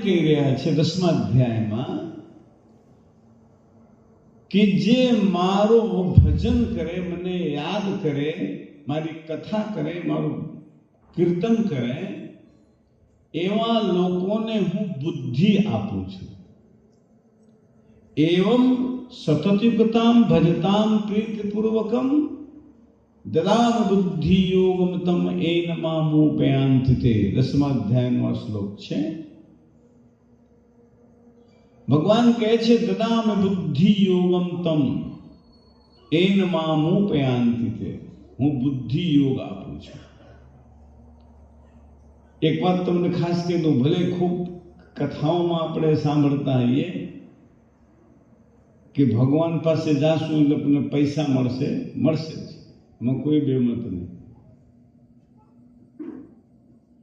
કહી રહ્યા છે 10મા અધ્યાયમાં કે જે મારું ભજન કરે, મને યાદ કરે, મારી કથા કરે, મારું કીર્તન કરે, એવા લોકોને હું બુદ્ધિ આપું છું. એવમ સતતયુક્તામ ભજતામ પ્રીતિપૂર્વકમ દદામ બુદ્ધિ યોગમ તમ એન મામુપયાન્તિ તે. 10મા અધ્યાયનો શ્લોક છે. ભગવાન કહે છે દદામ બુદ્ધિ યોગમ તમ એન મામુપયાન્તિ તે. હું બુદ્ધિ યોગ આપું છું. એક વાત તમને ખાસ કહી દઉં, ભલે ખૂબ કથાઓમાં આપણે સાંભળતા હોઈએ કે ભગવાન પાસે જાશું એટલે તમને પૈસા મળશે જ, એમાં કોઈ બેમત નહીં.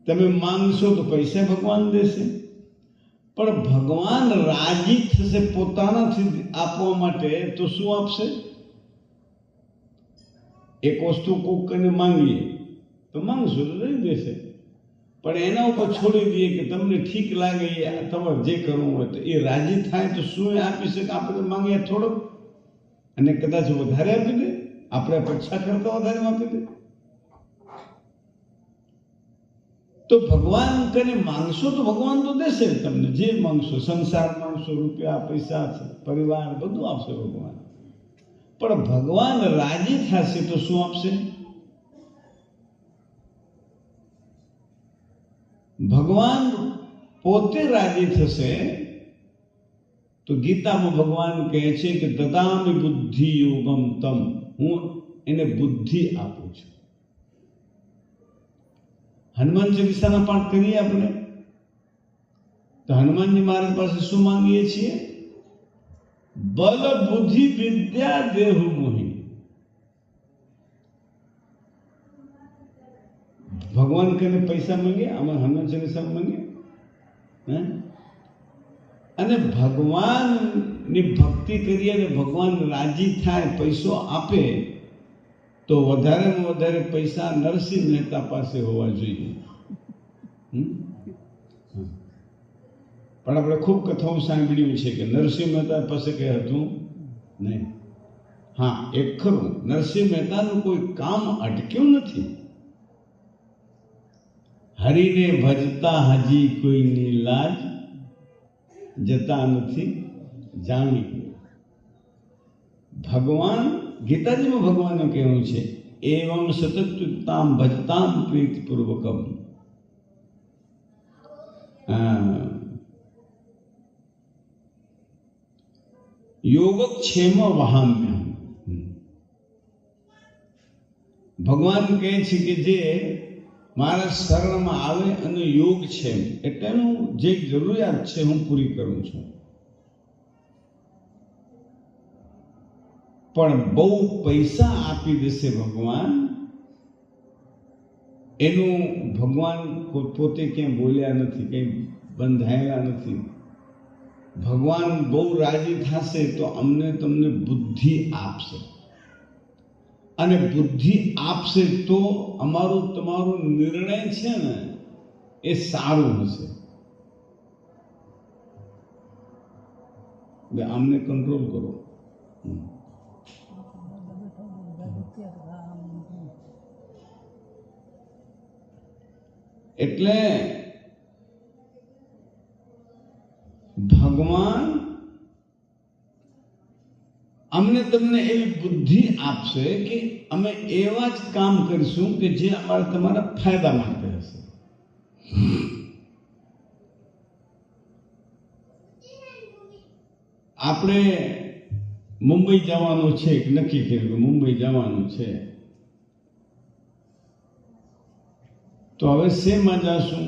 તમે માંગશો તો પૈસા ભગવાન દેશે, પણ ભગવાન રાજી થશે પોતાનાથી આપવા માટે તો શું આપશે? એક વસ્તુ કોઈને માંગીએ તો માંગશો તો દઈ દેશે, પણ એના ઉપર છોડી દઈએ કે તમને ઠીક લાગે એ તમારે જે કરવું હોય તો. એ રાજી થાય તો શું આપી શકે? આપણે માંગીએ થોડો, અને કદાચ વધારે આપી દે, આપણે અપેક્ષા કરતા વધારે આપી દે. તો ભગવાન કને માંગશો તો ભગવાન તો દેશે તમને જે માંગશો. સંસાર માંગશો, રૂપિયા પૈસા પરિવાર બધું આપશે ભગવાન, પણ ભગવાન રાજી થશે તો શું આપશે? ભગવાન પોતે રાજી થશે તો ગીતામાં ભગવાન કહે છે કે દદામિ બુદ્ધિ યોગમ તમ. હું એને બુદ્ધિ આપું છું. હનુમાન ચાલીસાના પાઠ કરીએ આપણે તો હનુમાનજી મહારાજ પાસે શું માંગીએ છીએ? બલ બુદ્ધિ વિદ્યા દેહુ મોહી. ભગવાન કને પૈસા માંગે, આમાં હનુમાન ચાલીસા માંગે. અને ભગવાનની ભક્તિ કરીએ અને ભગવાન રાજી થાય, પૈસો આપે, તો વધારેમાં વધારે પૈસા નરસિંહ મહેતા પાસે હોવા જોઈએ. પણ આપણે ખૂબ કથાઓ સાંભળ્યું છે કે નરસિંહ મહેતા પાસે કંઈ હતું નહીં. હા, એક ખરું, નરસિંહ મહેતાનું કોઈ કામ અટક્યું નથી. હરિને ભજતા હજી કોઈની લાજ જતા નથી જાણી. ભગવાન ગીતાજીમાં ભગવાને કહ્યું છે એવમ સતતયુક્તામ ભજતામ પ્રીતિપૂર્વકમ યોગક્ષેમ વહામ્યહમ. ભગવાન કહે છે કે જે મારા શરણમાં આવે અને યોગ છે એટલે એનું જે જરૂરિયાત છે હું પૂરી કરું છું. પણ બહુ પૈસા આપી દેશે ભગવાન, એનું ભગવાન પોતે ક્યાંય બોલ્યા નથી, કંઈ બંધાયેલા નથી. ભગવાન બહુ રાજી થશે તો અમને તમને બુદ્ધિ આપશે, અને બુદ્ધિ આપશે તો અમારું તમારો નિર્ણય છે ને એ સારું હશે. આમને કંટ્રોલ કરો. એટલે ભગવાન અમને તમને એવી બુદ્ધિ આપશે કે અમે એવા જ કામ કરીશું કે જે અમારા તમારા ફાયદા માટે હશે. આપણે મુંબઈ જવાનું છે, નક્કી કર્યું કે મુંબઈ જવાનું છે, તો હવે શેમાં જશું?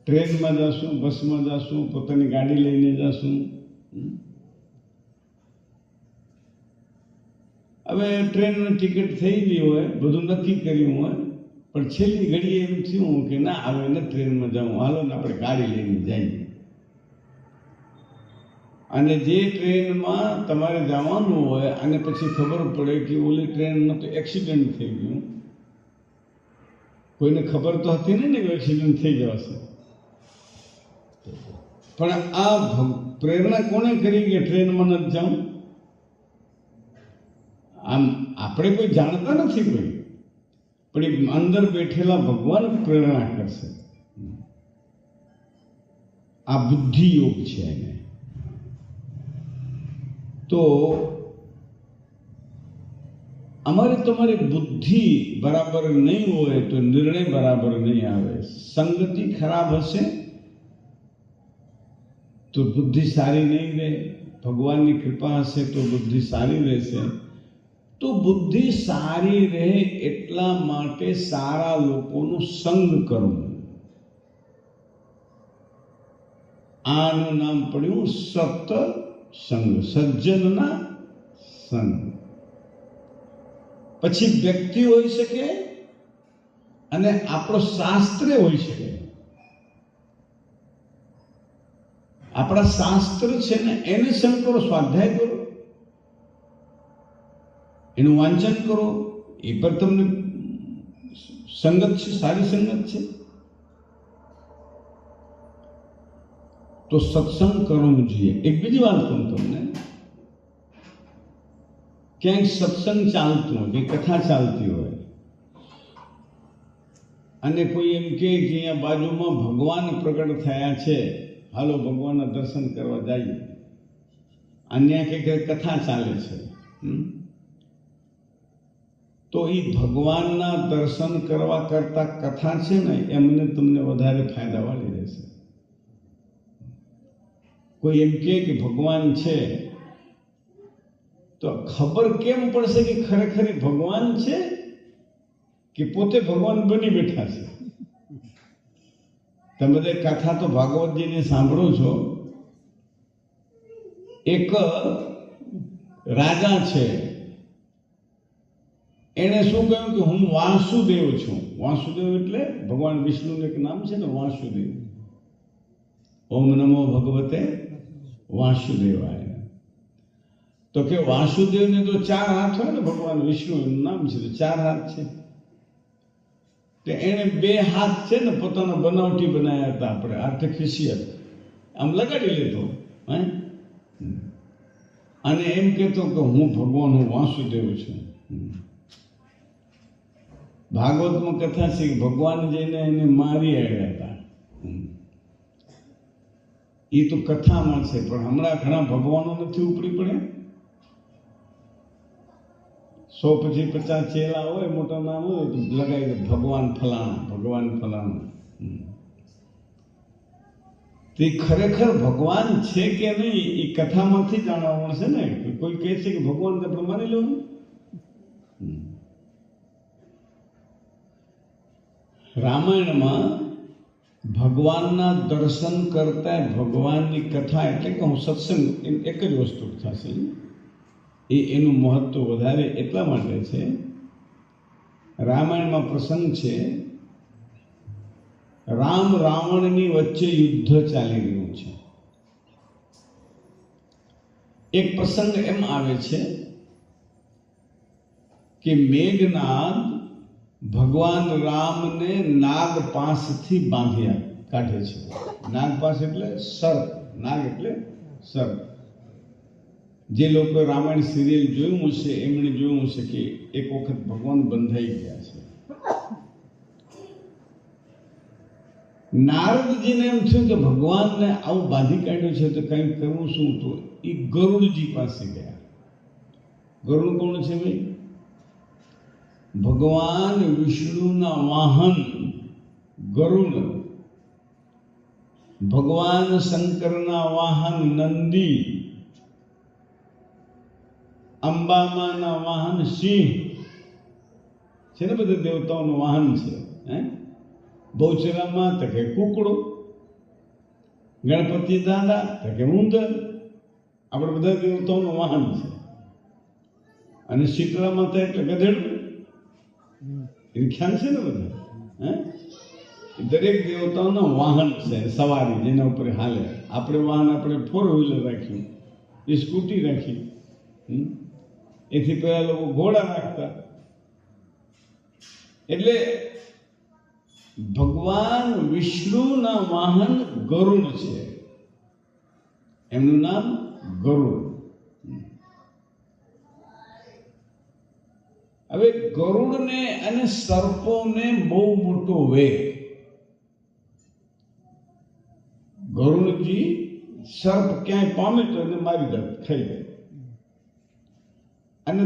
ટ્રેનમાં જશું, બસમાં જશું, પોતાની ગાડી લઈને જશું? હવે ટ્રેનની ટિકિટ થઈ ગઈ હોય, બધું નક્કી કર્યું હોય, પણ છેલ્લી ઘડીએ એમ થયું કે ના હવે ને ટ્રેનમાં જવું, હાલો ને આપણે ગાડી લઈને જઈએ. અને જે ટ્રેનમાં તમારે જવાનું હોય અને પછી ખબર પડે કે ઓલી ટ્રેનમાં તો એક્સિડન્ટ થઈ ગયું. કોઈને ખબર તો હતી નહીં ને કે એક્સિડન્ટ થઈ જશે. પણ આ પ્રેરણા કોને કરી કે ટ્રેનમાં નથી જાઉં? આમ આપણે કોઈ જાણતા નથી કોઈ, પણ એ અંદર બેઠેલા ભગવાન પ્રેરણા કરશે. આ બુદ્ધિ યોગ છે એને. તો અમારી તમારી બુદ્ધિ બરાબર નહીં હોય તો નિર્ણય બરાબર નહીં આવે. સંગતિ ખરાબ હશે તો બુદ્ધિ સારી નહીં રહે. ભગવાનની કૃપા હશે તો બુદ્ધિ સારી રહેશે. તો બુદ્ધિ સારી રહે એટલા માટે સારા લોકોનું સંગ કરવું. આનું નામ પડ્યું સત્સંગ, સજ્જનના સંગ. પછી વ્યક્તિ હોઈ શકે અને આપણો શાસ્ત્ર હોઈ શકે. આપણા શાસ્ત્ર છે ને એને સંગ કરો, સ્વાધ્યાય કરો, એનું વાંચન કરો, એ પર તમને સંગત છે, સારી સંગત છે. તો સત્સંગ કરવું જોઈએ. એક બીજી વાત કહું તમને, ક્યાંક સત્સંગ ચાલતું હોય, કે કથા ચાલતી હોય અને કોઈ એમ કે અહીંયા બાજુમાં ભગવાન પ્રગટ થયા છે, હાલો ભગવાનના દર્શન કરવા જઈએ. અન્ય કે કથા ચાલે છે, તો એ ભગવાનના દર્શન કરવા કરતા કથા છે ને એમને તમને વધારે ફાયદાવાળી રહેશે. કોઈ એમ કે ભગવાન છે તો ખબર કેમ પડશે કે ખરેખર ભગવાન છે કે પોતે ભગવાન બની બેઠા છે? તમે બધા કથા તો ભાગવતજીને સાંભળો છો. એક રાજા છે, એણે શું કહ્યું કે હું વાસુદેવ છું. વાસુદેવ એટલે ભગવાન વિષ્ણુનું એક નામ છે ને, વાસુદેવ. ઓમ નમો ભગવતે વાસુદેવાય. તો કે વાસુદેવને તો 4 હાથ હોય ને, ભગવાન વિષ્ણુનું નામ છે તો 4 હાથ છે. તો એણે 2 હાથ છે ને પોતાના બનાવટી બનાવ્યા હતા, આપણે આર્ટિફિશિયલ આમ લગાડી લીધો. અને એમ કહેતો કે હું ભગવાન, હું વાસુદેવ છું. ભાગવતમાં કથા છે કે ભગવાન જઈને એને મારી આવ્યા હતા. એ તો કથામાં છે, પણ હમણાં ઘણા ભગવાનો નથી ઉપડી પડ્યા. 100 પછી 50 ચેલા હોય, મોટા નામ હોય તો લગાવી દે ભગવાન ફલાણા, ભગવાન ફલાણા. તે ખરેખર ભગવાન છે કે નહીં એ કથામાંથી જાણવા મળશે ને. કોઈ કહે છે કે ભગવાન તો આપણે માની લેવું. રામાયણમાં ભગવાનના દર્શન કરતા ભગવાનની કથા એટલે કે હું સત્સંગ એક જ વસ્તુ થશે. એનું મહત્વ વધારે એટલા માટે છે. રામાયણમાં પ્રસંગ છે, રામ રાવણની વચ્ચે યુદ્ધ ચાલી રહ્યું છે. એક પ્રસંગ એમ આવે છે કે મેઘનાદ ભગવાન રામને નાગ પાસથી બાંધ્યા કાઢે છે. નાગ પાસ એટલે સર્પ, નાગ એટલે સર્પ. જે લોકો રામાયણ સિરિયલ જોયું હશે એમણે જોયું હશે કે એક વખત ભગવાન બંધાઈ ગયા છે. નારદજીને એમ થયું કે ભગવાનને આવું બાંધી કાઢ્યું છે તો કંઈક કરવું શું? તો એ ગરુડજી પાસે ગયા. ગરુડ કોણ છે ભાઈ? ભગવાન વિષ્ણુના વાહન ગરુડ, ભગવાન શંકરના વાહન નંદી, અંબામાના વાહન સિંહ છે ને. બધા દેવતાઓનું વાહન છે. બહુચરામાં તો કે કુકડો, ગણપતિ દાદા તો કે ઉંદર. આપણે બધા દેવતાઓનું વાહન છે. અને શીતળામાં તો એટલે ગધેડું. એ ખ્યાલ છે ને બધા. દરેક દેવતાઓના વાહન છે, સવારી જેના ઉપર હાલે. આપણે વાહન આપણે 4 વ્હીલર રાખ્યું, એ સ્કૂટી રાખી. એથી પહેલા લોકો ઘોડા રાખતા. એટલે ભગવાન વિષ્ણુના વાહન ગરુડ છે, એમનું નામ ગરુડ. હવે ગરુડને અને સર્પોને બહુ મોટો વેગ. ગરુડજી સર્પ ક્યાંય પામે તો એને મારી દે, ખાઈ જાય. અને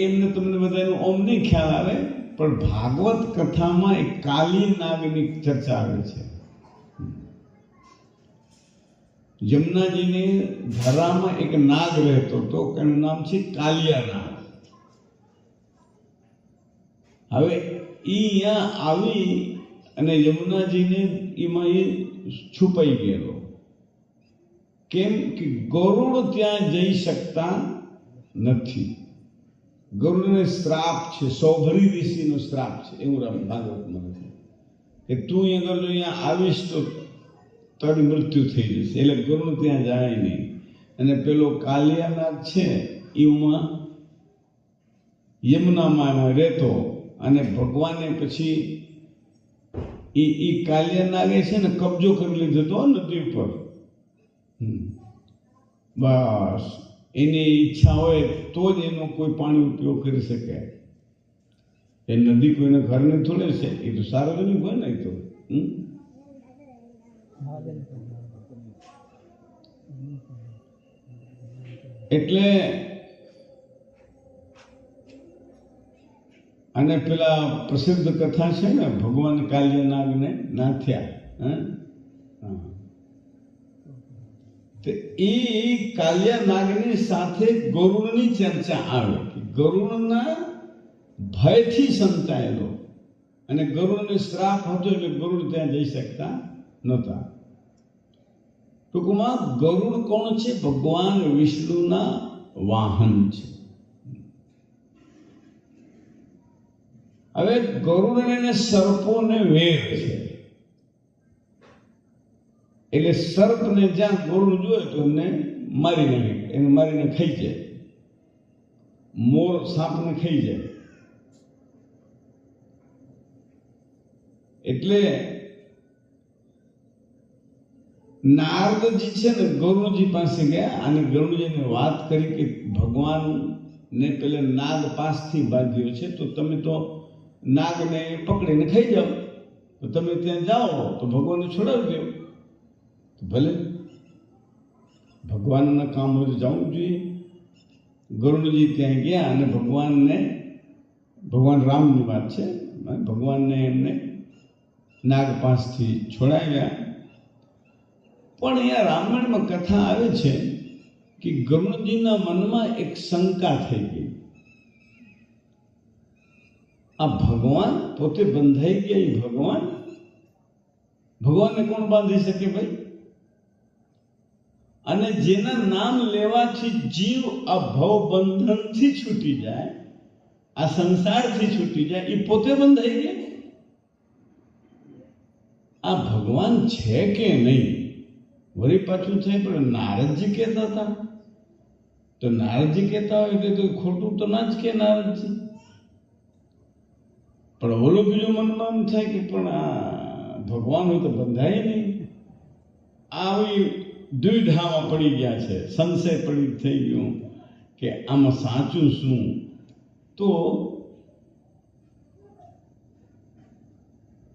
એમને તમને બધાનું ઓમ નહીં ખ્યાલ આવે, પણ ભાગવત કથામાં એક કાલી નાગની ચર્ચા આવે છે. જમનાજીની ધરામાં એક નાગ રહેતો હતો, એનું નામ છે કાલિયા નાગ. હવે અહીંયા આવી અને યમુનાજીને એમાં એ છુપાઈ ગયેલો. કેમ કે ગરુડ ત્યાં જઈ શકતા નથી. ગરુડને શ્રાપ છે, સૌભરી ઋષિનો શ્રાપ છે, એવું ભાગવતમાં નથી કે તું અહીંયા જો અહીંયા આવીશ તો તારી મૃત્યુ થઈ જશે. એટલે ગરુડ ત્યાં જાય નહીં. અને પેલો કાલિયાનાગ છે એમાં યમુનામાં રહેતો. અને ભગવાને પછી એ કાલિયાનાગે છે ને કબજો કરી લીધો હતો નદી ઉપર. બસ એની ઈચ્છા હોય તો જ એનો કોઈ પાણી ઉપયોગ કરી શકે. એ નદી કોઈને ઘરને થોડે છે, એ તો સાર્વજનિક હોય ને. એ તો એટલે અને પેલા પ્રસિદ્ધ કથા છે ને, ભગવાન કાલિયાનાગને નાથ્યા. તો એ કાલિયાનાગની સાથે ગરુડની ચર્ચા આવે કે ગરુડના ભયથી સંતાયેલો, અને ગરુડને શ્રાપ હતો એટલે ગરુડ ત્યાં જઈ શકતા નહોતા. ટૂંકમાં ગરુડ કોણ છે? ભગવાન વિષ્ણુના વાહન છે. હવે ગરુડ અને સર્પોને વેર છે. એટલે સર્પને જ્યાં ગરુડ જોઈએ તો એમને મારી નાખે, એને મારીને ખાઈ જાય. મોર સાપને ખાઈ જાય. એટલે નારદજી છે ને ગરુડજી પાસે ગયા અને ગરુડજીને વાત કરી કે ભગવાનને પેલે નાગ પાસથી બાંધ્યો છે, તો તમે તો નાગને પકડીને ખાઈ જાઓ, તો તમે ત્યાં જાઓ તો ભગવાનને છોડાવી દો. ભલે, ભગવાનના કામ હોય તો જવું જોઈએ. ગરુડજી ત્યાં ગયા અને ભગવાન રામની વાત છે, ભગવાનને એમને નાગ પાસથી છોડાવ્યા. પણ અહીંયા રામાયણમાં કથા આવે છે કે ગરુડજીના મનમાં એક શંકા થઈ ગઈ. આ ભગવાન પોતે બંધાઈ ગયા, એ ભગવાનને કોણ બાંધી શકે ભાઈ? અને જેના નામ લેવાથી જીવ આ ભવ બંધનથી છૂટી જાય, આ સંસારથી છૂટી જાય, એ પોતે બંધાઈ ગયા. આ ભગવાન છે કે નહીં? વળી પાછું થાય. પણ નારદજી કહેતા હતા, તો નારદજી કહેતા હોય એટલે તો ખોટું તો ના જ કે નારદજી. પણ ઓલો બીજો મનમાં એમ થાય કે પણ આ ભગવાન હોય તો બંધાય નહીં. આવી દ્વિધામાં પડી ગયા છે, સંશય પડી થઈ ગયું કે આમાં સાચું શું. તો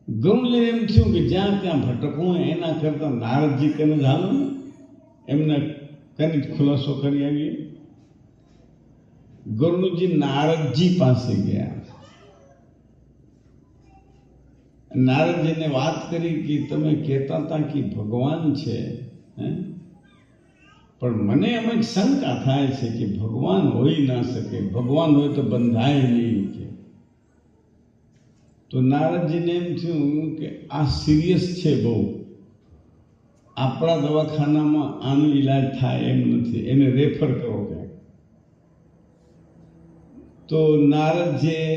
ગરુડને એમ થયું કે જ્યાં ત્યાં ભટકવું એના કરતા નારદજી કને જ હાલો ને, એમને કને જ ખુલાસો કરી આવીએ. ગરુડજી નારદજી પાસે ગયા. નારદજીને વાત કરી કે તમે કહેતા હતા કે ભગવાન છે, પણ મને એમ એક શંકા થાય છે કે ભગવાન હોઈ ના શકે, ભગવાન હોય તો બંધાય નહીં. તો નારદજીને એમ થયું કે આ સિરિયસ છે બહુ, આપણા દવાખાનામાં આનો ઈલાજ થાય એમ નથી, એને રેફર કરો ક્યાંક. તો નારદજીએ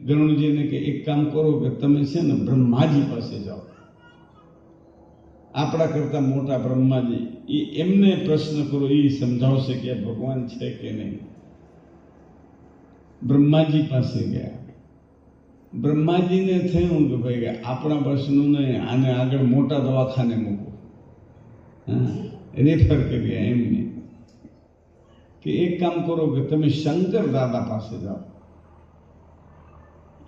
ગરુડજીને કે એક કામ કરો કે તમે છે ને બ્રહ્માજી પાસે જાઓ, આપણા કરતા મોટા બ્રહ્માજી, એમને પ્રશ્ન કરો, એ સમજાવશે કે ભગવાન છે કે નહીં. બ્રહ્માજી પાસે ગયા. બ્રહ્માજીને થયું કે ભાઈ આપણા પ્રશ્નો નહીં, આને આગળ મોટા દવાખાને મૂકો, રેફર કર્યા એમને કે એક કામ કરો કે તમે શંકર દાદા પાસે જાઓ.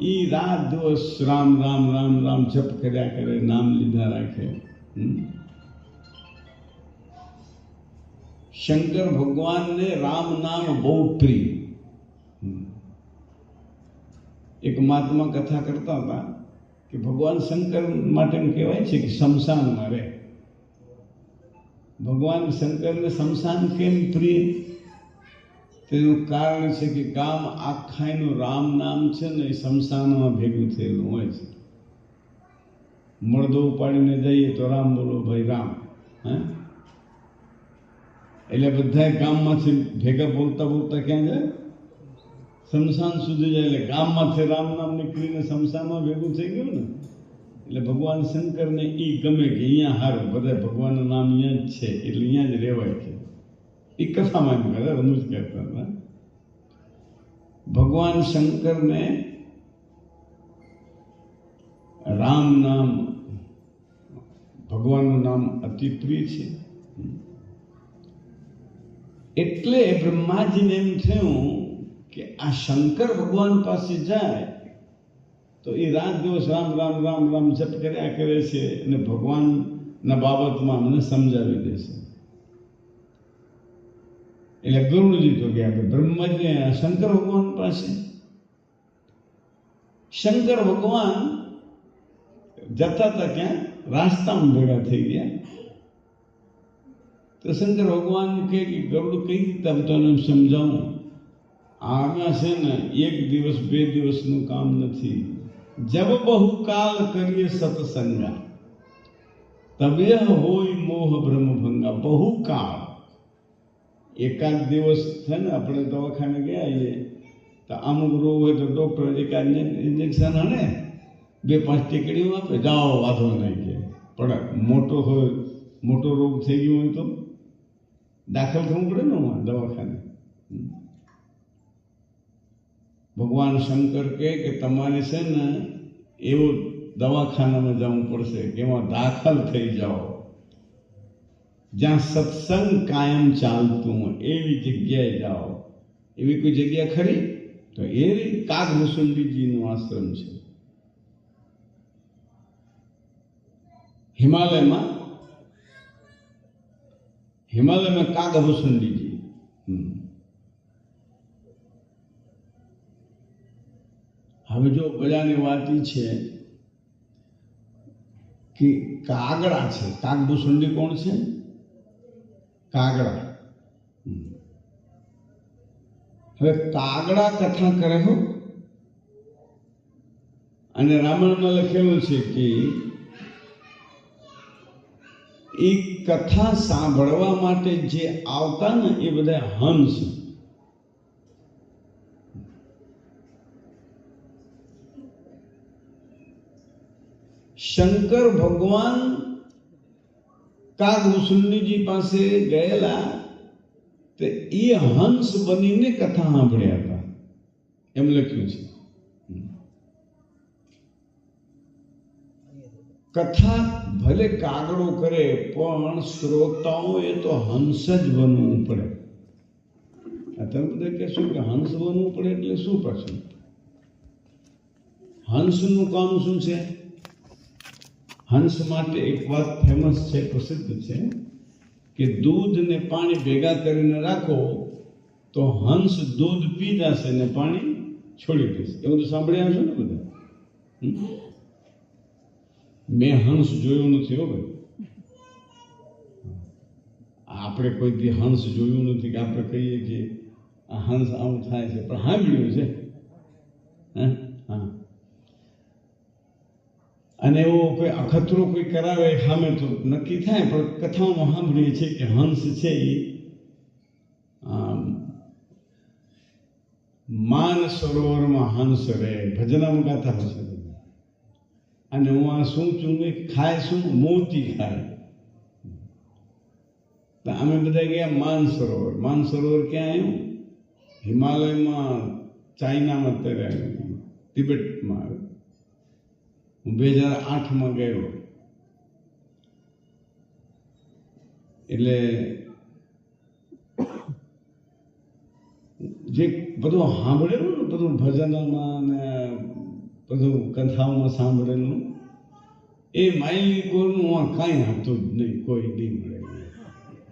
એ રાત દિવસ રામ રામ રામ રામ જપ કર્યા કરે, નામ લીધા રાખે. શંકર ભગવાનને રામ નામ બહુ પ્રિય. એક મહાત્મા કથા કરતા હતા કે ભગવાન શંકર માટે એમ કહેવાય છે કે શમશાનમાં રહે. ભગવાન શંકરને શમશાન કેમ પ્રિય? તેનું કારણ છે કે ગામ આખાનું રામ નામ છે ને એ શમશાનમાં ભેગું થયેલું હોય છે. મળદો ઉપાડીને જઈએ તો રામ બોલો ભાઈ રામ, એટલે બધા ગામમાંથી ભેગા બોલતા બોલતા ક્યાં જાય? શમશાન સુધી જાય. એટલે ગામમાંથી રામ નામ નીકળીને શમશાનમાં ભેગું થઈ ગયું ને. એટલે ભગવાન શંકરને એ ગમે કે અહીંયા હારું, બધા ભગવાનનું નામ અહીંયા જ છે એટલે અહીંયા જ રહેવાય છે. એ કથામાં એમ કરે, રમૂજ કરતા હતા. ભગવાન શંકરને રામ નામ, ભગવાનનું નામ અતિ પ્રિય છે. એટલે બ્રહ્માજીને એમ થયું કે આ શંકર ભગવાન પાસે જાય તો એ રાત દિવસ રામ રામ રામ રામ જપ કર્યા કરે છે અને ભગવાનના બાબતમાં મને સમજાવી દેશે. એટલે ગરુડજી તો ગયા કે બ્રહ્માજી શંકર ભગવાન પાસે. શંકર ભગવાન જતા હતા ક્યાં? રાસ્તામાં ભેગા થઈ ગયા. તો શંકર ભગવાન કહે કે ગરુડ કઈ રીતે તને સમજાવું? આમાં છે ને એક દિવસ બે દિવસનું કામ નથી. જબ બહુ કાલ કરીએ સત્સંગા તબે હોય મોહ બ્રહ્મ ભંગા. બહુ કાળ, એકાદ દિવસ છે ને આપણે દવાખાને ગયા છીએ તો અમુક રોગ હોય તો ડૉક્ટર એકાદ ઇન્જેક્શન હણે, 2-5 ટીકડીઓ આપે, જાઓ વાંધો નહીં કે. પણ મોટો હોય, મોટો રોગ થઈ ગયો હોય તો દાખલ થવું પડે ને દવાખાને. ભગવાન શંકર કહે કે તમારે છે ને એવો દવાખાનામાં જવું પડશે કે એમાં દાખલ થઈ જાઓ જ્યાં સત્સંગ કાયમ ચાલતું હોય, એવી જગ્યાએ જાઓ. એવી કોઈ જગ્યા ખરી? તો એ કાગભૂષણજીનું આશ્રમ છે હિમાલયમાં. કાગભૂષણજી. હવે જો બધાની વાત છે કે કાગડા છે. કાગભૂષણજી કોણ છે? કાગડા. હવે કાગડા કથા કરે હો. અને રામાયણમાં લખેલું છે કે એ કથા સાંભળવા માટે જે આવતા ને એ બધા હંસ. શંકર ભગવાન કાગભૂષણજી પાસે ગયેલા તો એ હંસ બનીને કથા સાંભળ્યા હતા, એમ લખ્યું છે. કથા ભલે કાગડો કરે પણ શ્રોતાઓએ તો હંસ જ બનવું પડે. તમે બધા કહેશો કે હંસ બનવું પડે એટલે શું? પાછું હંસનું કામ શું છે? હંસ માટે એક વાત ફેમસ છે, પ્રસિદ્ધ છે કે દૂધ ને પાણી ભેગા કરીને રાખો તો હંસ દૂધ પી જશે ને પાણી છોડી દેશે. એવું તો સાંભળ્યા હશો ને બધા. મેં હંસ જોયું નથી હો ભાઈ. આપણે કોઈ દી હંસ જોયું નથી કે આપણે કહીએ કે આ હંસ આવું થાય છે, પણ સાંભળ્યું છે. હા. અને એવો કોઈ અખતરો કોઈ કરાવે સામે તો નક્કી થાય, પણ કથાઓમાં સાંભળીએ છીએ કે હંસ છે એ માન સરોવરમાં હંસ રહે, ભજનામાં ગાતા હશે. અને હું આ શું છું ખાય શું? મોતી ખાય. તો અમે બધા ગયા માનસરોવર. માનસરોવર ક્યાં આવ્યું? હિમાલયમાં, ચાઇનામાં અત્યારે આવ્યું, તિબેટમાં આવ્યું. હું 2008માં ગયો. એટલે જે બધું સાંભળેલું ને, બધું ભજનોમાં ને બધું કથાઓમાં સાંભળેલું, એ માયલી કોરનું આ કાંઈ હતું જ નહીં, કોઈ નહીં મળે.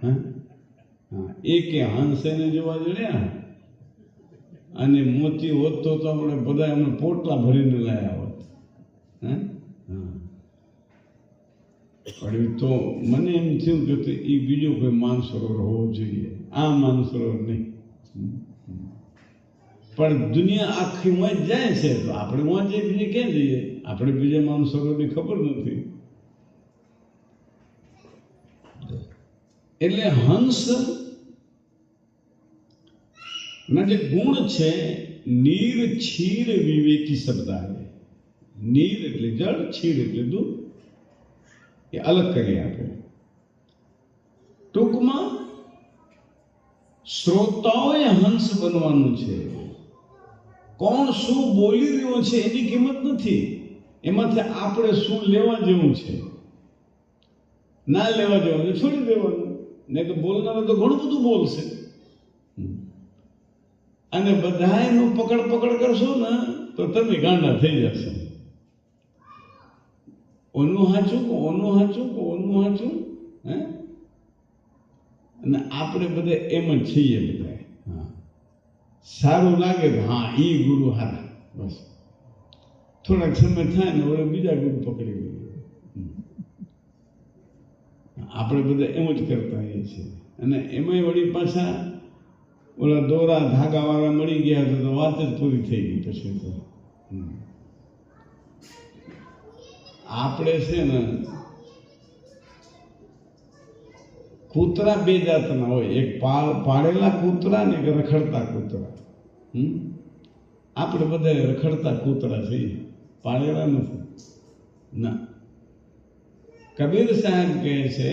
હા હા, એકે હંસેને જોવા જડ્યા અને મોતી હોત તો આપણે બધા એમને પોટલા ભરીને લાયા હોત. હા હા, પણ તો મને એમ થયું કે એ બીજો કોઈ માનસરોવર હોવો જોઈએ, આ માનસરોવર નહીં. પણ દુનિયા આખી માં જ જાય છે, તો આપણે માં જઈએ બીજે ક્યાં જઈએ? આપણે બીજા માનસરોવરની ખબર નથી. એટલે હંસ ના જે ગુણ છે, નીર क्षीर વિવેકી શબ્દ આવે. નીર એટલે જળ, क्षीर એટલે દૂધ. એ અલગ કરી આપે. ટૂંકમાં શ્રોતાઓએ હંસ બનવાનું છે. કોણ શું બોલી રહ્યો છે એની કિંમત નથી, એમાંથી આપણે શું લેવા જેવું છે, ના લેવા જેવું છે છોડી દેવાનું. નહીં તો બોલનારા તો ઘણું બધું બોલશે, અને બધા એનું પકડ પકડ કરશો ને તો તમે ગાંડા થઈ જશો. ઓનું હાચું, ઓનું હાચું, ઓનું હાચું. હે, અને આપણે બધા એમ જ છીએ. બધા હા, સારું લાગે હા એ ગુરુ હારા, બસ થોડાક સમય થાય ને વળે બીજા ગુરુ પકડી લઈએ. આપણે બધા એમ જ કરતા હોઈએ છીએ. અને એમાંય વળી પાછા ઓલા દોરા ધાગાવાળા મળી ગયા તો વાત જ પૂરી થઈ ગઈ. પછી તો આપણે છે ને, કૂતરા બે જાતના હોય, એક પાળેલા કૂતરા ને એક રખડતા કૂતરા. આપણે બધા રખડતા કૂતરા છીએ, પાળેલા નથી ના. કબીર સાહેબ કહે છે,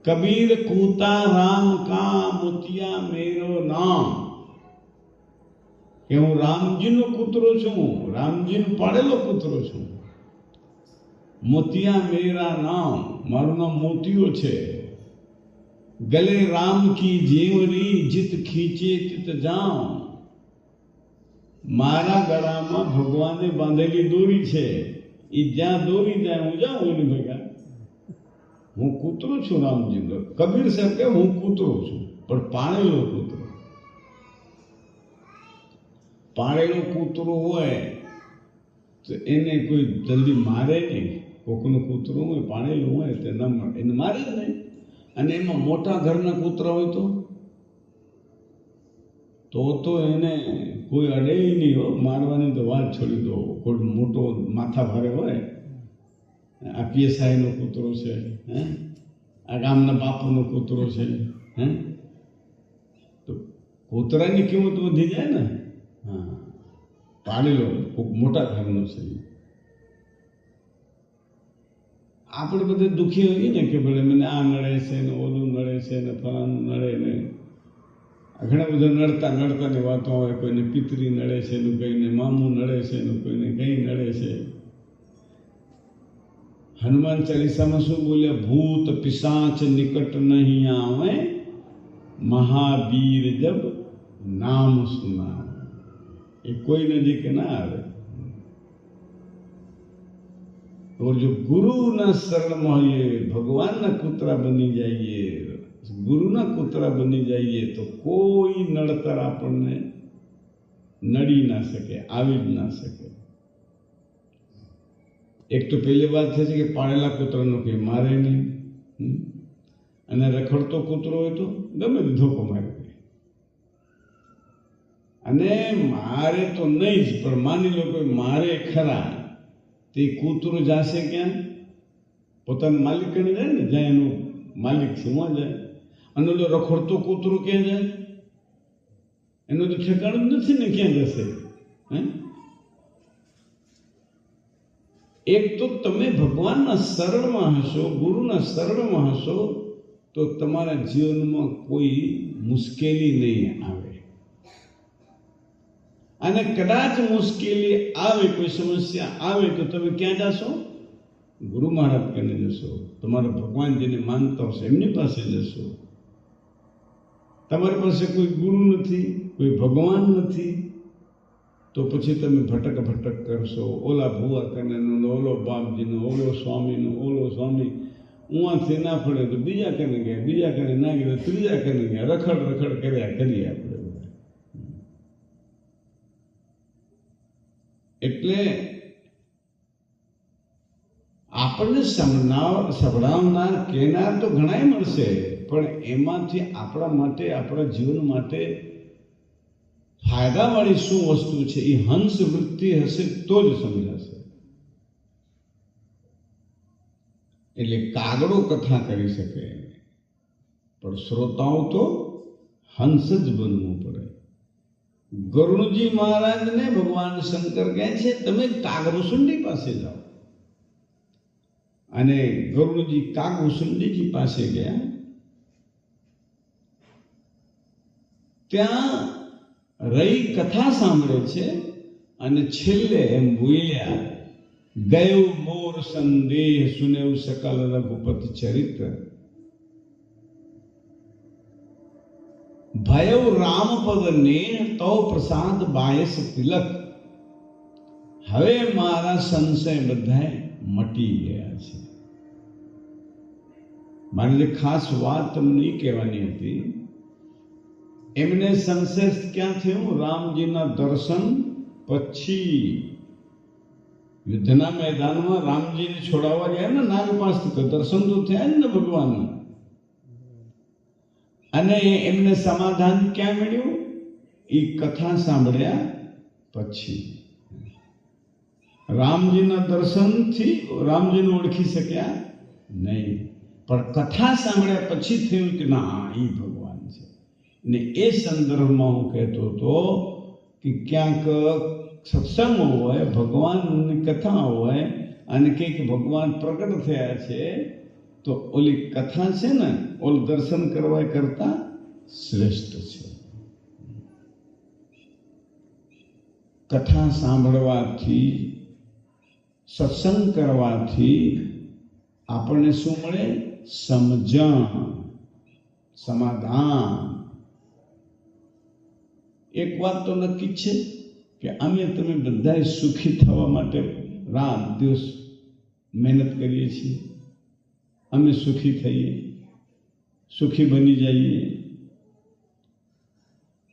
કબીર કૂતા રામ કા મોતિયા મેરો નામ, કે હું રામજીનો કૂતરો છું, રામજીનો પાળેલો કૂતરો છું. મોતિયા મેરા નામ, મારું નામ મોતિયો છે. ગલે રામ કી જેવરી જીત ખીંચે તિત જાઉં, મારા ગળામાં ભગવાને બાંધેલી દોરી છે, એ જ્યાં દોરી જાય હું જાઉં એની ભેગા. હું કૂતરો છું રામજીનો. કબીર સાહેબ કે હું કૂતરો છું, પણ પાળેલો કૂતરો. પાળેલો કૂતરો હોય તો એને કોઈ જલ્દી મારે નહીં. કોકનું કૂતરું હોય પાળેલું હોય તે ન મળે, એને મારે જ નહીં. અને એમાં મોટા ઘરના કૂતરા હોય તો એને કોઈ અડે નહીં હો. મારવાની તો વાત છોડી દો. કોઈ મોટો માથા ભારે હોય, આ પીએસઆઈનો કૂતરો છે, હે, આ ગામના બાપુનો કૂતરો છે, હે, તો કૂતરાની કિંમત વધી જાય ને. હા, પાળેલો કોઈક મોટા ઘરનો છે. આપણે બધે દુઃખી હોઈએ ને કે ભલે મને આ નડે છે ને ઓલું નડે છે ને ફલાનું નડે ને. ઘણા બધા નડતાની વાતો હોય. કોઈને પિતરી નડે છે ને, કોઈને મામું નડે છે ને, કોઈને કંઈ નડે છે. હનુમાન ચાલીસામાં શું બોલ્યા? ભૂત પિશાચ નિકટ નહીં આવે, મહાવીર જબ નામ સુના. એ કોઈ નજીક ના આવે. और जो गुरुના શરણમાં હોઈએ, ભગવાનના કૂતરા બની જઈએ, ગુરુના કૂતરા બની જઈએ તો કોઈ નડતર આપણને નડી ના શકે, આવી જ ના શકે. એક તો પહેલી વાત છે કે પાળેલા કૂતરાનો કંઈ મારે નહીં, અને રખડતો કૂતરો હોય તો ગમે તે ધોકો મારી દે. અને મારે તો નહીં જ, પણ માની લો કોઈ મારે ખરા, તે કૂતરો જાશે ક્યાં? પોતાના માલિક કને જાય ને, જ્યાં એનું માલિક છે ત્યાં જાય. અને ઓલો રખડતો કૂતરો ક્યાં જાય? એનું તો ઠેકાણું જ નથી ને, ક્યાં જશે? હે, એક તો તમે ભગવાનના શરણમાં હશો, ગુરુના શરણમાં હશો, તો તમારા જીવનમાં કોઈ મુશ્કેલી નહીં આવે. અને કદાચ મુશ્કેલી આવે, કોઈ સમસ્યા આવે તો તમે ક્યાં જશો? ગુરુ મહારાજ કને જશો, તમારા ભગવાન જેને માનતા હશે એમની પાસે જશો. તમારી પાસે કોઈ ગુરુ નથી, કોઈ ભગવાન નથી, તો પછી તમે ભટક ભટક કરશો. ઓલા ભુવા કને, ઓલો બાપજીનો, ઓલો સ્વામીનો, ઓલો સ્વામી ઉવાથી ના પડે તો બીજા કને ગયા, બીજા કને ના ગયા તો ત્રીજા કને ગયા, રખડ રખડ કર્યા કરીએ આપણે બધા. એટલે આપણને સંભળાવનાર કહેનાર તો ઘણાય મળશે, પણ એમાંથી આપણા માટે, આપણા જીવન માટે ફાયદાવાળી શું વસ્તુ છે એ હંસ વૃત્તિ હશે તો જ સમજાશે. એટલે કાગડો કથા કરી શકે, પણ શ્રોતાઓ તો હંસ જ બનવું પડે. ગરુડજી મહારાજને ભગવાન શંકર કહે છે તમે કાગભૂષુંડી પાસે જાઓ. અને ગરુડજી કાગભૂષુંડીજી પાસે ગયા. ત્યાં રહી કથા સાંભળે છે અને છેલ્લે એમ બોલ્યા, ગયો મોર સંદેહ સુનેવ સકલ રઘુપતિ ચરિત્ર, ભયવ રામપદ ને તો પ્રસાદ બાયસ તિલક. હવે મારા સંશય બધા મટી ગયા છે. મારી જે ખાસ વાત તમને એ કહેવાની હતી, એમને સંશય ક્યાં થયું? રામજીના દર્શન પછી. યુદ્ધના મેદાનમાં રામજીને છોડાવવા ગયા ને નાગ પાસથી, દર્શન તો થયા ને ભગવાનના. અને એમને સમાધાન ક્યાં મળ્યું? એ કથા સાંભળ્યા પછી. રામજીના દર્શનથી રામજીને ઓળખી શક્યા નહીં, પણ કથા સાંભળ્યા પછી થયું કે ના એ ભગવાન છે. ને એ સંદર્ભમાં હું કહેતો હતો કે ક્યાંક સત્સંગ હોય, ભગવાનની કથા હોય અને કંઈક ભગવાન પ્રગટ થયા છે, તો ઓલી કથા છે ને, ઓલ દર્શન કરવા કરતા શ્રેષ્ઠ છે. કથા સાંભળવાથી, સત્સંગ કરવાથી આપણને શું મળે? સમજણ, સમાધાન. એક વાત તો નક્કી છે કે અમે તમે બધાએ સુખી થવા માટે રાત દિવસ મહેનત કરીએ છીએ. અમે સુખી થઈએ, સુખી બની જઈએ.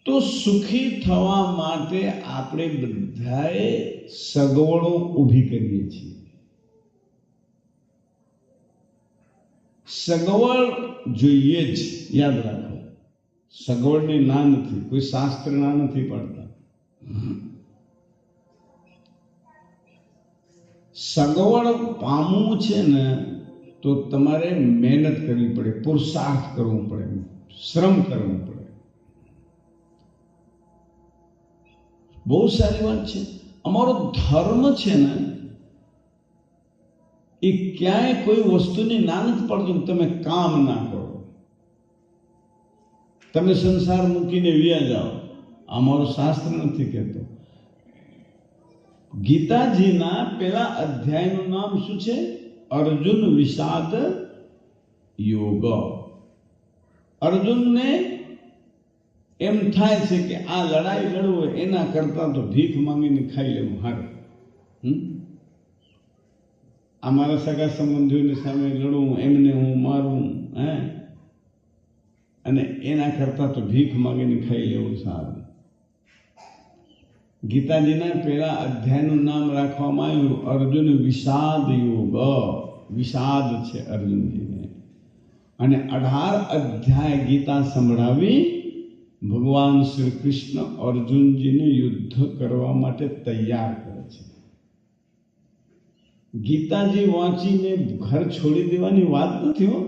તો સુખી થવા માટે આપણે બધાએ સગવડો ઊભી કરીએ છીએ. સગવડ જોઈએ જ, યાદ રાખો. સગવડની ના નથી, કોઈ શાસ્ત્ર ના નથી પાડતા. સગવડ પામવું છે ને તો તમારે મહેનત કરવી પડે, પુરુષાર્થ કરવું પડે, શ્રમ કરવું પડે. બહુ સારી વાત છે. અમારો ધર્મ છે ને એ ક્યાંય કોઈ વસ્તુની ના નથી પડતું તમે કામ ના કરો, તમે સંસાર મૂકીને વ્યા જાઓ. અમારો શાસ્ત્ર નથી કહેતો. ગીતાજીના પેલા અધ્યાયનું નામ શું છે? અર્જુન વિષાદ યોગ. અર્જુનને એમ થાય છે કે આ લડાઈ લડવું એના કરતા તો ભીખ માંગીને ખાઈ લેવું હારું. અમારા સગા સંબંધીઓની સામે લડવું, એમને હું મારું, અને એના કરતા તો ભીખ માંગીને ખાઈ લેવું સારું. ગીતાજીના પેલા અધ્યાયનું નામ રાખવામાં આવ્યું અર્જુન વિષાદ યોગ. વિષાદ છે અર્જુનજીને. અને 18 અધ્યાય ગીતા સંભળાવી ભગવાન શ્રી કૃષ્ણ અર્જુનજીને યુદ્ધ કરવા માટે તૈયાર કરે છે. ગીતાજી વાંચીને ઘર છોડી દેવાની વાત નથી હો.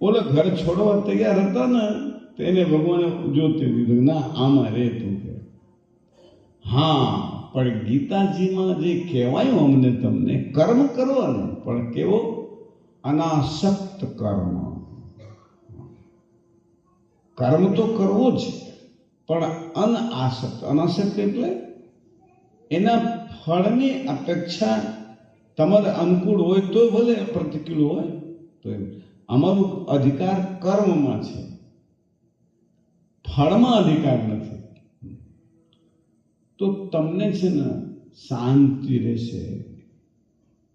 ઓલો ઘર છોડવા તૈયાર હતા ને તેને ભગવાને જોતી દીધું, ના આમાં રે તું કે. હા, પણ ગીતાજીમાં જે કહેવાયું અમને તમને, કર્મ કરવાનું, પણ કેવો? અનાસક્ત કર્મ. કર્મ તો કરવો જ, પણ અનાસક્ત. અનાસક્ત એટલે એના ફળની અપેક્ષા તમારે અનુકૂળ હોય તો ભલે, પ્રતિકૂળ હોય તો એમ. અમારો અધિકાર કર્મમાં છે, ફળમાં અધિકાર નથી. તો તમને છે ને શાંતિ રહેશે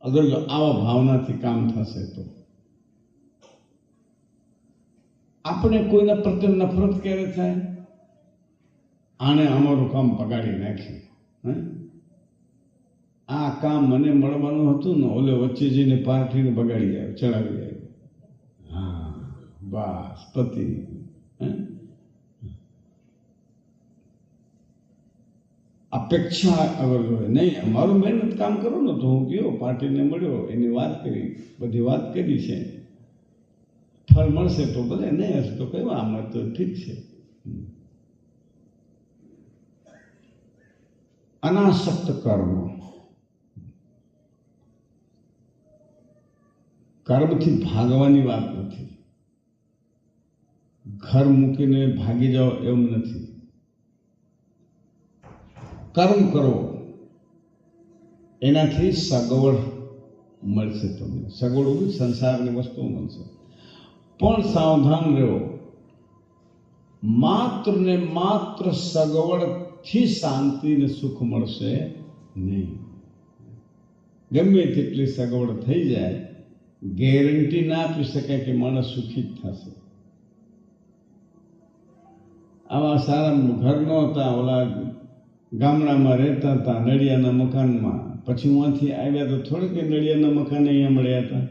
અગર જો આવા ભાવનાથી કામ થશે તો. આપણે કોઈના પ્રત્યે નફરત ક્યારે થાય? આને અમારું કામ બગાડી નાખ્યું, આ કામ મને મળવાનું હતું ને ઓલે વચ્ચે જઈને પાર્ટીને બગાડી આવ્યો, ચડાવી આવ્યો. હા બસ પતિ. અપેક્ષા અગર જોઈએ નહીં, અમારું મહેનત કામ કરો ને તો હું ગયો પાર્ટીને મળ્યો, એની વાત કરી, બધી વાત કરી છે, ફળ મળશે તો ભલે, નહીં હશે તો કહેવા આમાં તો ઠીક છે. અનાસક્ત કર્મ. કર્મથી ભાગવાની વાત નથી, ઘર મૂકીને ભાગી જાઓ એવું નથી. કર્મ કરો, એનાથી સગવડ મળશે તમને. સગવડ સંસારની વસ્તુઓ મળશે, પણ સાવધાન રહો. માત્ર ને માત્ર સગવડથી શાંતિ ને સુખ મળશે નહીં. ગમે તેટલી સગવડ થઈ જાય, ગેરંટી ના આપી શકાય કે માણસ સુખી જ થશે. આવા સારા ઘર નહોતા, ઓલા ગામડામાં રહેતા હતા નડિયાના મકાનમાં, પછી ઉहाँથી આવ્યા તો થોડીક નડિયાના મકાન અહીંયા મળ્યા હતા,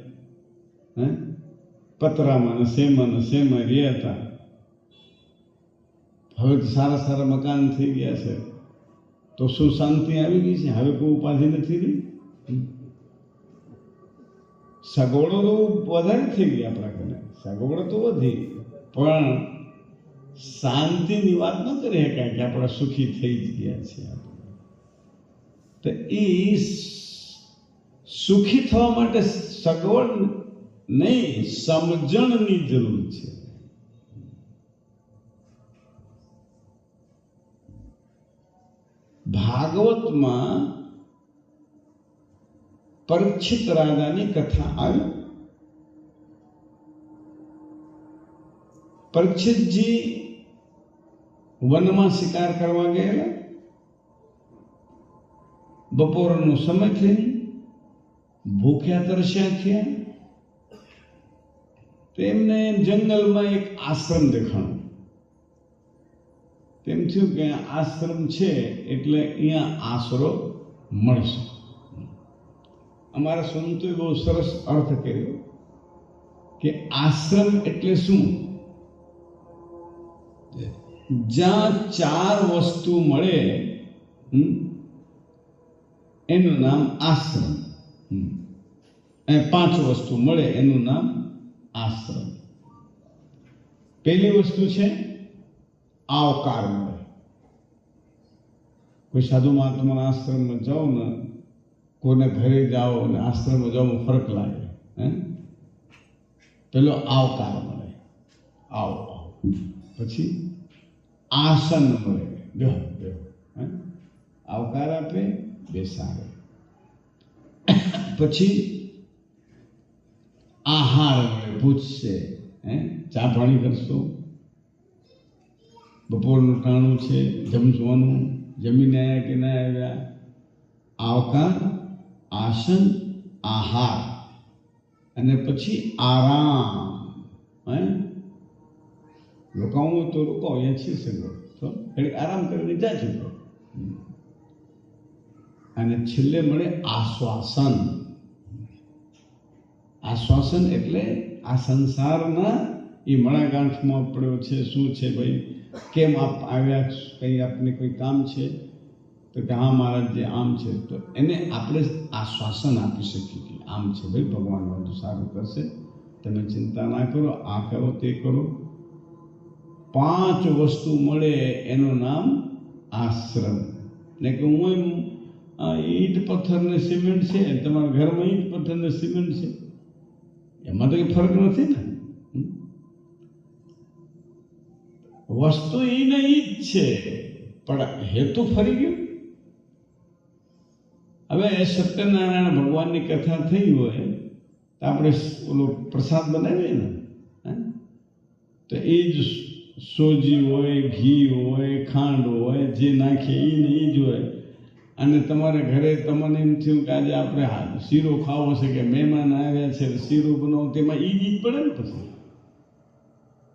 પતરામાં ને શેમાં રહ્યા હતા. હવે તો સારા સારા મકાન થઈ ગયા છે, તો શું શાંતિ આવી ગઈ છે? હવે કોઈ ઉપાધિ નથી રહી. સગવડો તો વધારે થઈ ગઈ આપણા ઘરે, સગવડો તો વધી, પણ શાંતિની વાત ન કરી શકાય કે આપણે સુખી થઈ જ ગયા છીએ. તો એ સુખી થવા માટે સગવડ નહીં, સમજણની જરૂર છે. ભાગવતમાં પરીક્ષિત રાજાની કથા આવી. પરીક્ષિતજી વનમાં શિકાર કરવા ગયેલા. બપોરનો સમય થયો, ભૂખ્યા તરસ્યા થયા. તેમને જંગલમાં એક આશ્રમ દેખાણો. તેમ થયું કે આશ્રમ છે એટલે અહીંયા આશરો મળશે. અમારા સંતોએ બહુ સરસ અર્થ કર્યો કે આશ્રમ એટલે શું? જ્યાં 4 વસ્તુ મળે એનું નામ આશ્રમ, અને 5 વસ્તુ મળે એનું નામ આશ્રમ. પહેલી વસ્તુ છે આવકાર મળે. કોઈ સાધુ મહાત્માના આશ્રમમાં જાઓ ને, કોઈને ઘરે જાઓ અને આશ્રમમાં જાઓ, ફરક લાગે. પેલો આવકાર મળે, આવો. પછી આસન મળે, બેહો. આવકાર આપે, બેસાડે. પછી આહાર મળે, પૂછશે ચા પાણી કરશો, બપોરનું ટાણું છે, જમવાનું, જમીને આવ્યા કે ના આવ્યા. આવકાર, આસન, આહાર, અને પછી આરામ. રોકાવું તો રોકાવો, અહીંયા છે સગવડ, તો આરામ કરીને જાજો. અને છેલ્લે મળે આશ્વાસન. આશ્વાસન એટલે આ સંસારના એ મણાગાંઠમાં પડ્યો છે, શું છે ભાઈ, કેમ આપ આવ્યા, કંઈ આપને કોઈ કામ છે? તો કે હા મહારાજ જે આમ છે, તો એને આપણે આશ્વાસન આપી શકીએ કે આમ છે ભાઈ, ભગવાન બધું સારું કરશે, તમે ચિંતા ના કરો, આ કરો તે કરો. 5 વસ્તુ મળે એનું નામ આશ્રમ. ને કે હું ઈંટ પથ્થર ને સિમેન્ટ છે, તમારા ઘરમાં ઈંટ પથ્થર ને સિમેન્ટ છે, એમાં તો કંઈ ફરક નથી ને. વસ્તુ એ ને એ જ છે, પણ હેતુ ફરી ગયો. હવે સત્યનારાયણ ભગવાનની કથા થઈ હોય તો આપણે ઓલો પ્રસાદ બનાવીએ ને, તો એ જ સોજી હોય, ઘી હોય, ખાંડ હોય, જે નાખીએ એ ને એ જ હોય. અને તમારે ઘરે તમને એમ થયું કે આજે આપણે શીરો ખાવો છે, કે મહેમાન આવ્યા છે, શીરો બનાવો, તેમાં એ જ પડે ને. પછી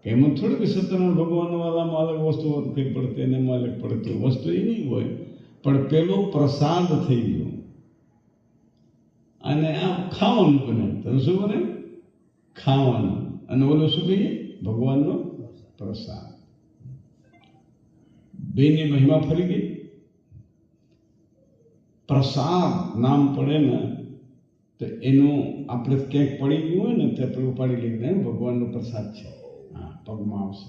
એમાં થોડું કે સત્યનારાયણ ભગવાન વાળામાં અલગ વસ્તુ કંઈ પડતી એને એમાં અલગ પડતી વસ્તુ એ નહીં હોય, પણ પેલો પ્રસાદ થઈ ગયો. અને આ ખાવાનું બને, તો શું બને? ખાવાનું. અને ઓલો શું કહીએ? ભગવાનનો પ્રસાદ. બેની મહિમા ફરી ગઈ. પ્રસાદ નામ પડે ને તો એનું આપણે ક્યાંક પડી ગયું હોય ને તો આપણે ઉપાડી લઈને ભગવાનનો પ્રસાદ છે, હા, પગમાં આવશે.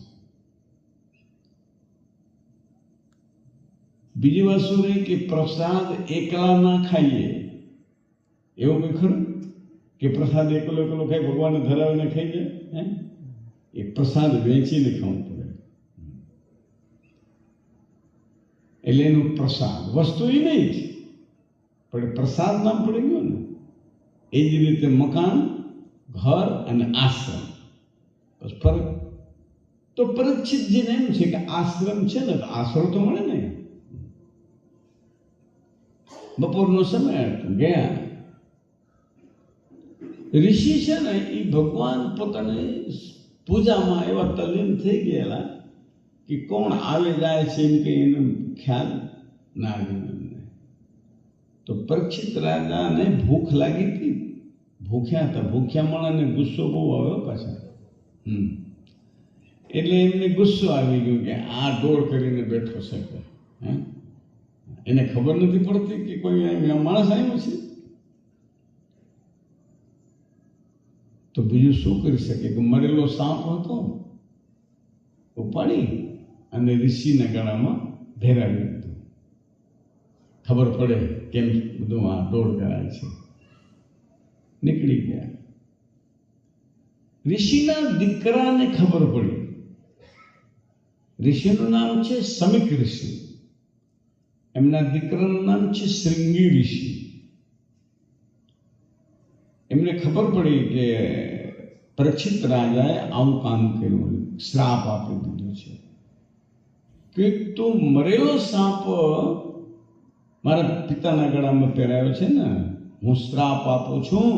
બીજી વાત શું રહી કે પ્રસાદ એકલા ના ખાઈએ. એવું કંઈ ખરું કે પ્રસાદ એકલો એકલો ખાઈ ભગવાનને ધરાવીને ખાઈ જાય? એ પ્રસાદ વેચીને ખાવું પડે. એટલે એનું પ્રસાદ વસ્તુ એ નહીં જ, પણ પ્રસાદ નામ પડી ગયું ને. એ જ રીતે મકાન, ઘર અને આશ્રમ. બસ ફરક તો પરીક્ષિતજીને એમ છે કે આશ્રમ છે ને તો આશરો તો મળે ને. બપોરનો સમય ગયા. ઋષિ છે ને એ ભગવાન પોતાની પૂજામાં એવા તલ્લીન થઈ ગયેલા કે કોણ આવે જાય છે એમ કે એનો ખ્યાલ ના આવ્યો. તો પરીક્ષિત રાજાને ભૂખ લાગી હતી, ભૂખ્યા હતા. ભૂખ્યા માણસને ગુસ્સો બહુ આવ્યો પાછા. એટલે એમને ગુસ્સો આવી ગયો કે આ દોડ કરીને બેઠો છે. એને ખબર નથી પડતી કે કોઈ માણસ આવ્યો છે. તો બીજું શું કરી શકે કે મરેલો સાપ હતો, ઉપાડી અને ઋષિના ગળામાં ભેરાવી દીધો. ખબર પડે કેમ બધું આ દોડ કરાય છે. નીકળી ગયા. ઋષિના દીકરાને ખબર પડી. ઋષિનું નામ છે સમીક ઋષિ, એમના દીકરાનું નામ છે શૃંગી ઋષિ. એમને ખબર પડી કે પરીક્ષિત રાજાએ આવું કામ કર્યું, શ્રાપ આપી દીધો છે કે તું મરેલો સાપ મારા પિતાના ગળામાં પહેરાયો છે ને, હું શ્રાપ આપું છું,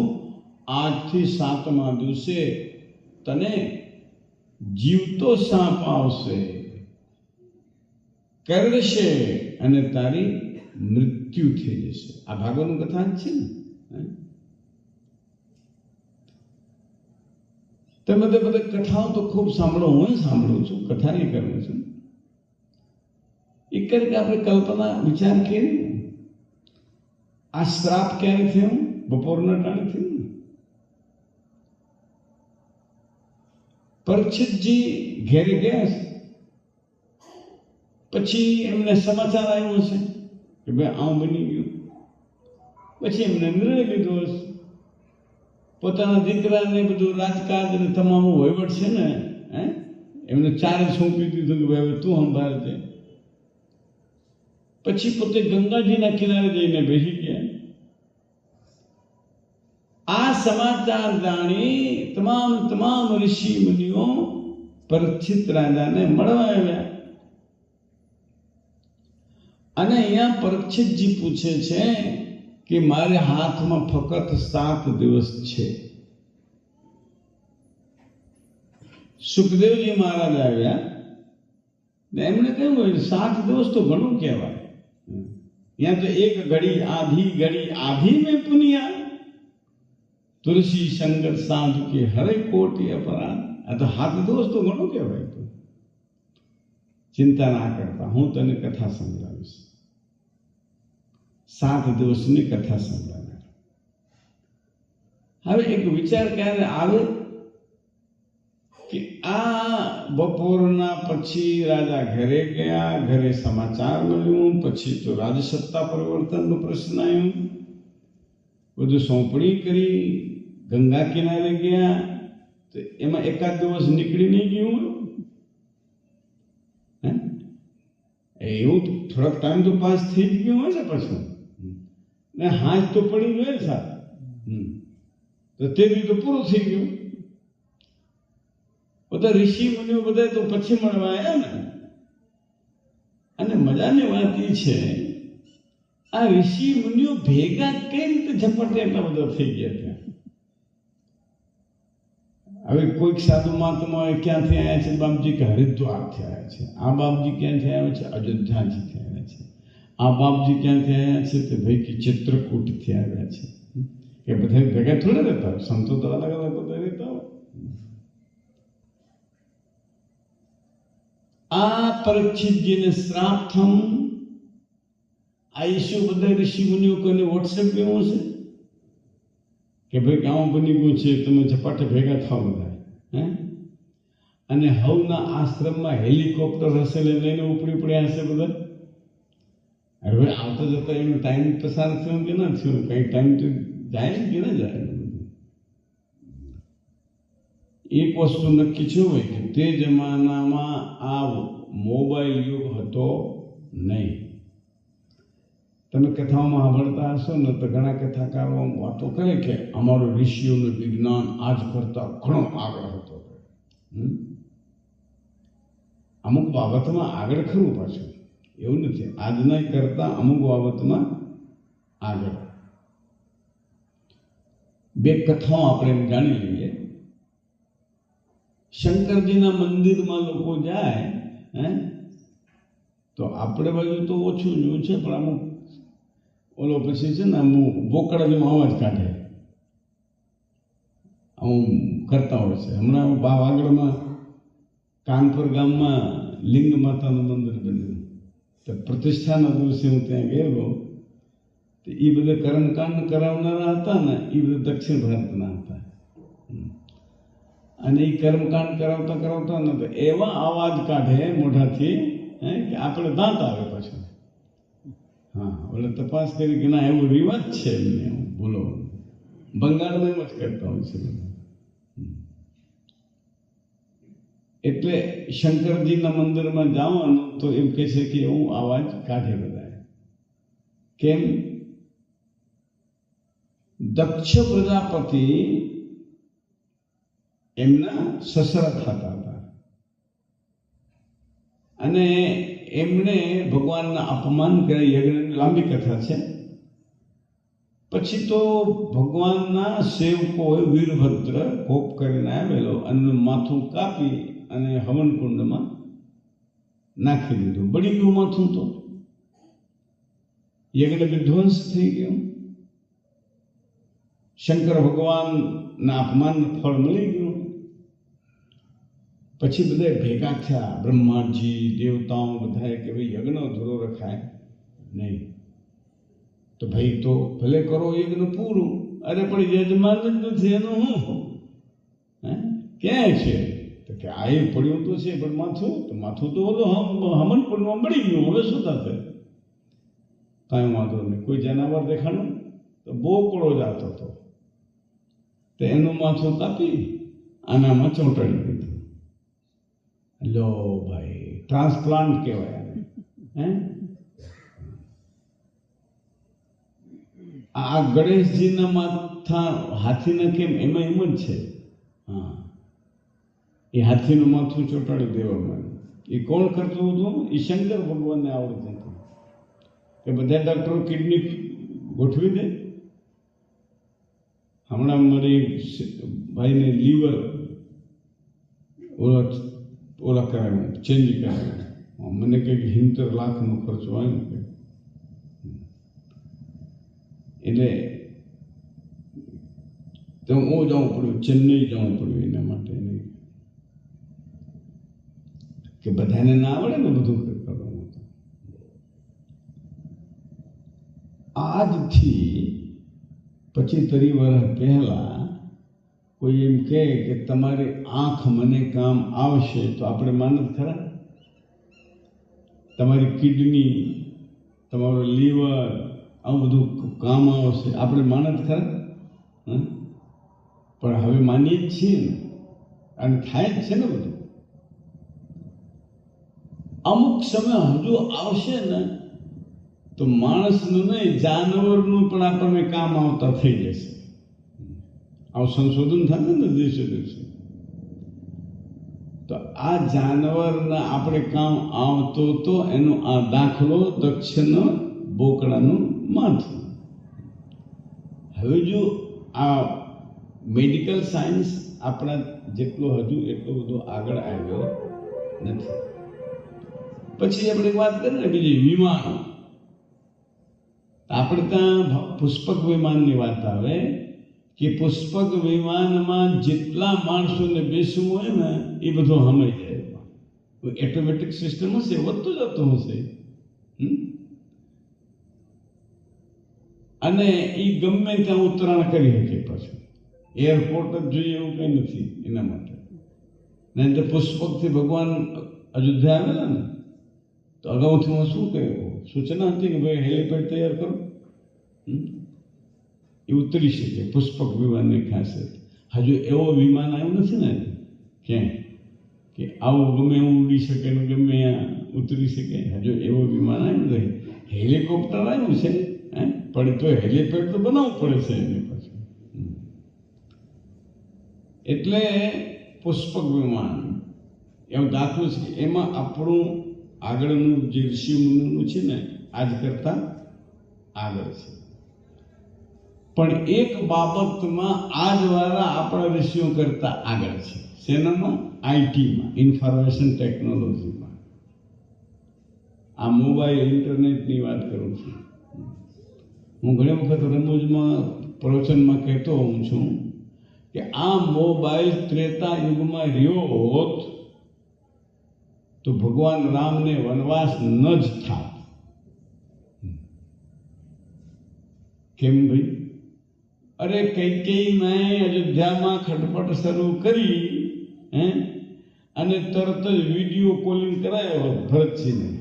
આજથી 7મા દિવસે તને જીવતો સાપ આવશે, કરડશે અને તારી મૃત્યુ થઈ જશે. આ ભાગવતની કથા જ છે ને. તમે બધા કથાઓ તો ખૂબ સાંભળો, હું સાંભળું છું, કથા એ કરું છું. એક કરી આપણે કલ્પના વિચાર કરી. આ શ્રાપ ક્યારે થયો? બપોરના ટાણે થયું. પરીક્ષિતજી ઘેરે ગયા છે, પછી એમને સમાચાર આવ્યો છે કે ભાઈ આવું બની ગયું. પછી એમને નિર્ણય લીધો હશે. પોતાના દીકરાને બધું રાજકાજ અને તમામ વહીવટ છે ને, એમને ચારે સોંપી દીધું કે ભાઈ તું સંભાળજે. પછી પોતે ગંગાજીના કિનારે જઈને બેસી ગયા. આ સમાચાર જાણી તમામ ઋષિ મુનિઓ પરીક્ષિત રાજાને મળવા આવ્યા. અને અહીંયા પરીક્ષિતજી પૂછે છે કે મારે હાથમાં ફક્ત 7 દિવસ છે. સુખદેવજી મહારાજ આવ્યા ને એમણે કહ્યું 7 દિવસ તો ઘણું કહેવાય. यहाँ तो एक घड़ी आधी में पुनिया तुलसी शंकर साधु के हरे कोटि अपराध. આ તો 7 દિવસ તો ઘણું કહેવાય. તો ચિંતા ના કરતા, હું તને કથા સંભળાવીશ. 7 દિવસની કથા સંભળાવે. હવે એક વિચાર ક્યારે આવે કે આ બપોરના પછી રાજા ઘરે ગયા, ઘરે સમાચાર મળ્યું, પછી તો રાજસત્તા પરિવર્તનનો પ્રશ્ન આવ્યો, બધું સોંપણી કરી, ગંગા કિનારે ગયા, તો એમાં એકાદ દિવસ નીકળી નહીં ગયું. એવું થોડોક ટાઈમ તો પાસ થઈ જ ગયો હોય ને પાછું, ને હાથ તો પડી ગયો ને સાહેબ, તો તે દી તો પૂરું થઈ ગયું. બધા ઋષિ મુનિઓ બધા તો પછી મળવા આવ્યા ને. અને મજાની વાત એ છે, આ ઋષિ મુનિઓ ભેગા કઈ રીતે ઝપટે એટલા બધા થઈ ગયા ત્યાં. હવે કોઈક સાધુ મહાત્મા ક્યાંથી આવ્યા છે? બાપજી કે હરિદ્વારથી આવ્યા છે. આ બાપજી ક્યાંથી આવ્યા છે? અયોધ્યાજીથી આવ્યા છે. આ બાપજી ક્યાંથી આવ્યા છે? તે ભાઈ કે ચિત્રકૂટથી આવ્યા છે. કે બધા ભેગા થોડા રહેતા હોય, સંતો તો અલગ અલગ બધા રહેતા હોય. આ પરીક્ષિતજીને શ્રાપ થમ આ ઈશ્યુ બધા ઋષિ મુનિઓ કોઈને વોટ્સએપ કેવું છે કે ભાઈ ગામ બની ગયું છે, તમે ઝપાટે ભેગા થાવ બધા. અને હવના આશ્રમમાં હેલિકોપ્ટર હશે લઈને ઉપડી પડ્યા હશે બધા. હવે આવતા જતા એનો ટાઈમ પસાર થયો કે ના થયો? કઈ ટાઈમ તો જાય કે ના જાય? એક વસ્તુ નક્કી છે હોય કે તે જમાનામાં આ મોબાઈલ યુગ હતો નહીં. તમે કથાઓમાં સાંભળતા હશો ને તો ઘણા કથાકારો વાતો કરે કે અમારું ઋષિઓનું વિજ્ઞાન આજ કરતા ઘણો આગળ હતો. અમુક બાબતમાં આગળ ખરું, પાછું એવું નથી. આજના કરતા અમુક બાબતમાં આગળ. બે કથાઓ આપણે એમ જાણી લઈએ. શંકરજીના મંદિરમાં લોકો જાય તો આપણે બાજુ તો ઓછું જોયું છે, પણ અમુક ઓલો પછી છે ને અમુક બોકડા જેવો અવાજ કાઢે, આવું કરતા હોય છે. હમણાં આગળમાં કાનપુર ગામમાં લિંગ માતાનું મંદિર બન્યું, તો પ્રતિષ્ઠાના દિવસે હું ત્યાં ગયેલો. તો એ બધા કર્મકાંડ કરાવનારા હતા ને, એ બધા દક્ષિણ ભારતના હતા. અને એ કર્મકાંડ કરાવતા કરાવતા ને તો એવા અવાજ કાઢે મોઢાથી કે આપણે દાંત આવે પાછું. હા, એટલે તપાસ કરી કે ના એવું રિવાજ છે એમને. બોલો, બંગાળમાં એમ જ કરતા હોય છે. એટલે શંકરજીના મંદિરમાં જવાનું તો એમ કહે છે કે એવું અવાજ કાઢે બધા. કેમ? દક્ષ પ્રજાપતિ એમના સસરા થતા હતા અને એમણે ભગવાનના અપમાન કર્યા. યજ્ઞની લાંબી કથા છે. પછી તો ભગવાનના સેવકોએ વીરભદ્ર કોપ કરીને આવેલો અને માથું કાપી અને હવનકુંડમાં નાખી દીધું. બળી ગયું માથું, તો યજ્ઞ વિધ્વંસ થઈ ગયો. શંકર ભગવાનના અપમાનનું ફળ મળી ગયું. પછી બધા ભેગા થયા, બ્રહ્માજી, દેવતાઓ બધાએ કે ભાઈ યજ્ઞ અધૂરો રખાય નહીં. તો ભાઈ તો ભલે કરો યજ્ઞ પૂરું. અરે પણ યજમાન જ નથી, એનું હું ક્યાંય છે? તો કે આ એ પડ્યું તો છે, પણ માથું તો ઓલો હવનકુંડમાં મળી ગયું. હવે શું થશે? કાંઈ વાંધો નહીં. કોઈ જનાવર દેખાણું તો બોકડો જતો હતો, તો એનું માથું કાપી આનામાં ચોંટાડી દીધું. લો ભાઈ, ટ્રાન્સપ્લાન્ટ કહેવાય. આ ગણેશજીના માથા હાથીના કેમ? એમાં એમ જ છે. હા, એ હાથીનું માથું ચોંટાડી દેવામાં એ કોણ કરતું હતું? એ શંકર ભગવાનને આવડતું હતું કે બધા ડૉક્ટરો કિડની ગોઠવી દે. હમણાં મારી ભાઈને લીવર ઓલા કરાવ્યું, ચેન્જ કરાવ્યું. મને કંઈક 70 લાખનો ખર્ચો આવ્યો. એટલે તો હું જવું પડ્યું, ચેન્નઈ જવું પડ્યું એના માટે. કે બધાને ના આવડે ને બધું કરવાનું. આજથી 25-30 વર્ષ પહેલા કોઈ એમ કહે કે તમારી આંખ મને કામ આવશે, તો આપણે માનત ખરા? તમારી કિડની, તમારું લીવર, આવું બધું કામ આવશે, આપણે માનત ખરા? પણ હવે માનીએ જ છીએ ને, અને થાય જ છે ને બધું. અમુક સમય હજુ આવશે ને તો માણસનું નહીં જાનવરનું પણ આપણને કામ આવતા થઈ જશે. આવું સંશોધન થશે ને દિવસે દિવસે. તો આ જાનવરના આપણે કામ આવતો તો એનો આ દાખલો દક્ષનો બોકડાનું માથું. હવે જો આ મેડિકલ સાયન્સ આપણા જેટલો હજુ એટલો બધો આગળ આવ્યો નથી. પછી આપણે વાત કરીએ ને બીજી વિમાન, આપણે ત્યાં પુષ્પક વિમાનની વાત આવે કે પુષ્પક વિમાનમાં જેટલા માણસોને બેસવું હોય ને એ બધું હમાઈ જાય. ઓટોમેટિક સિસ્ટમ હશે, વધતું જતું હશે, અને એ ગમે ત્યાં ઉતરાણ કરી શકે. પાછું એરપોર્ટ જ જોઈએ એવું કંઈ નથી એના માટે. નહીં તો પુષ્પકથી ભગવાન અયોધ્યા આવેલા ને તો અગાઉથી હું શું કહ્યું, સૂચના હતી કે ભાઈ હેલિપેડ તૈયાર કરો, એ ઉતરી શકે. પુષ્પક વિમાનની ખાસિયત હજુ એવો વિમાન આવ્યું નથી ને ક્યાંય કે આવું ગમે એવું ઉડી શકે ને ગમે ત્યાં ઉતરી શકે. હજુ એવો વિમાન આવ્યું નથી. હેલિકોપ્ટર આવ્યું છે પણ તો હેલિપેડ તો બનાવવું પડે છે એની પાછું. એટલે પુષ્પક વિમાન એવો દાખલો છે કે એમાં આપણું આગળનું જે ઋષિ મુનિનું છે ને આજ કરતા આગળ છે. પણ એક બાબતમાં આજવાળા આપણા ઋષિઓ કરતા આગળ છે. શેનામાં? આઈટીમાં, ઇન્ફોર્મેશન ટેકનોલોજીમાં. આ મોબાઈલ ઇન્ટરનેટની વાત કરું છું. હું ઘણી વખત રમૂજમાં પ્રવચનમાં કહેતો હોઉં છું કે આ મોબાઈલ ત્રેતા યુગમાં રહ્યો હોત તો ભગવાન રામને વનવાસ ન જ થાત. કેમ ભાઈ? અરે કૈકેયી મેં અયોધ્યામાં ખટપટ શરૂ કરી અને તરત જ વિડીયો કોલિંગ કરાયો ભરતસિંહને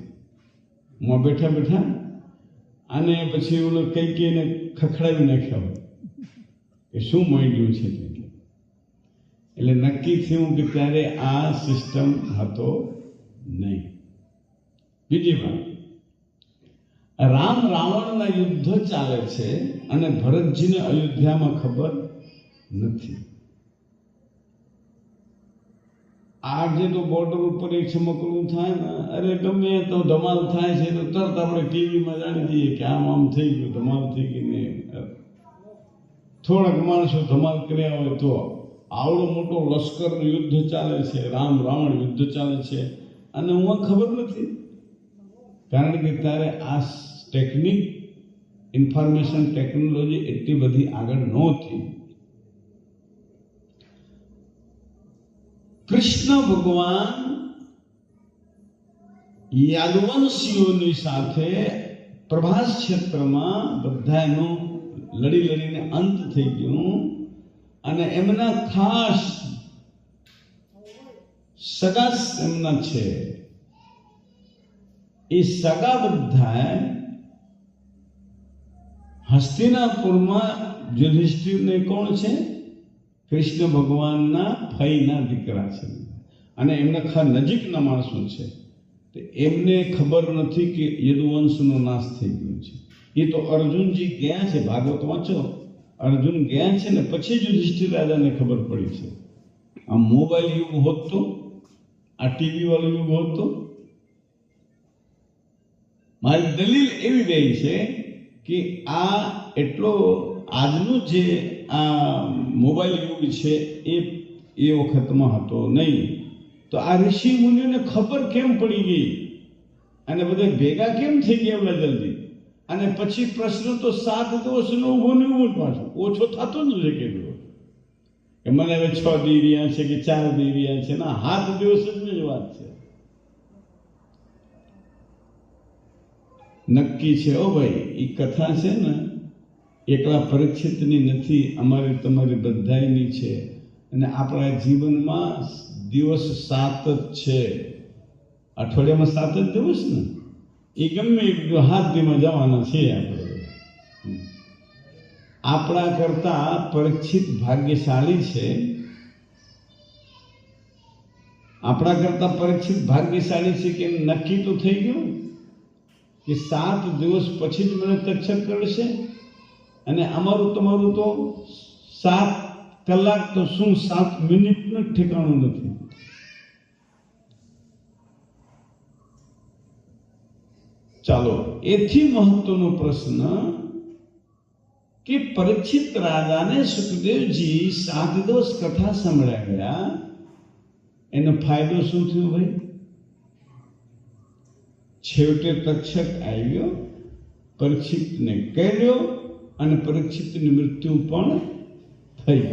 બેઠા બેઠા, અને પછી ઓલો કૈકેયીને ખખડાવી નાખ્યો કે શું માંડ્યું છે. એટલે નક્કી થયું કે ત્યારે આ સિસ્ટમ હતો નહીં. બીજી વાત, રામ રાવણના યુદ્ધ ચાલે છે અને ભરતજીને અયોધ્યામાં ખબર નથી. આજે તો બોર્ડર ઉપર એક ચમકડું થાય ને, અરે ગમે તો ધમાલ થાય છે તો તરત આપણે ટીવીમાં જાણી દઈએ કે આમ થઈ ગયું, ધમાલ થઈ ગઈ. ને થોડાક માણસો ધમાલ કર્યા હોય તો આવડો મોટો લશ્કરનું યુદ્ધ ચાલે છે, રામ રાવણ યુદ્ધ ચાલે છે, અને હું ખબર નથી. કારણ કે ત્યારે આ ટેકનિક, ઇન્ફોર્મેશન ટેકનોલોજી એટલી બધી આગળ નહોતી. કૃષ્ણ ભગવાન યાદવંશીઓની સાથે પ્રભાસ ક્ષેત્રમાં બધાનું લડી લડીને અંત થઈ ગયું, અને એમના ખાસ સગા એમના છે. એ સગા બધા હસ્તિનાપુરમાં યુધિષ્ઠિરને કોણ છે? કૃષ્ણ ભગવાનના ફઈના દીકરા છે, અને એમના નજીકના માણસો છે. તો એમને ખબર નથી કે યદુવંશનો નાશ થઈ ગયો છે. એ તો અર્જુનજી ગયા છે, ભાગવત વાંચો, અર્જુન ગયા છે ને પછી યુધિષ્ઠિર રાજાને ખબર પડી છે. આ મોબાઈલ યુગ હોત તો, આ ટીવી વાળો યુગ હોત તો. મારી દલીલ એવી રહી છે કે આ એટલો આજનું જે આ મોબાઈલ યુગ છે એ વખતમાં હતો નહીં. તો આ ઋષિ મુનિઓને ખબર કેમ પડી ગઈ અને બધા ભેગા કેમ થઈ ગયા એવડા જલ્દી? અને પછી પ્રશ્ન તો 7 દિવસનો ઊભો ને ઊભો પાછો ઓછો થતો જ નથી. કેટલો કે મને હવે 6 દી રહ્યા છે કે 4 દી રહ્યા છે, ના 7 દિવસની જ વાત છે. નક્કી છે ઓ ભાઈ, એ કથા છે ને એકલા પરીક્ષિતની નથી, અમારી તમારી બધાયની છે. અને આપણા જીવનમાં દિવસ 7 જ છે. અઠવાડિયામાં 7 જ દિવસ ને, એ ગમે 7 દીમાં જવાના છે આપણે. આપણા કરતા પરીક્ષિત ભાગ્યશાળી છે. આપણા કરતા પરીક્ષિત ભાગ્યશાળી છે કે નક્કી તો થઈ ગયું કે 7 દિવસ પછી જ મને તક્ષક કરશે, અને અમારું તમારું તો 7 કલાક તો શું 7 મિનિટનું ઠેકાણું નથી. ચાલો, એથી મહત્વનો પ્રશ્ન કે પરીક્ષિત રાજાને સુખદેવજી 7 દિવસ કથા સંભળાવ્યા, એનો ફાયદો શું થયો ભાઈ? છેવટે તક્ષક આવ્યો, પરીક્ષિતને કર્યો, અને પરીક્ષિતની મૃત્યુ પણ થઈ.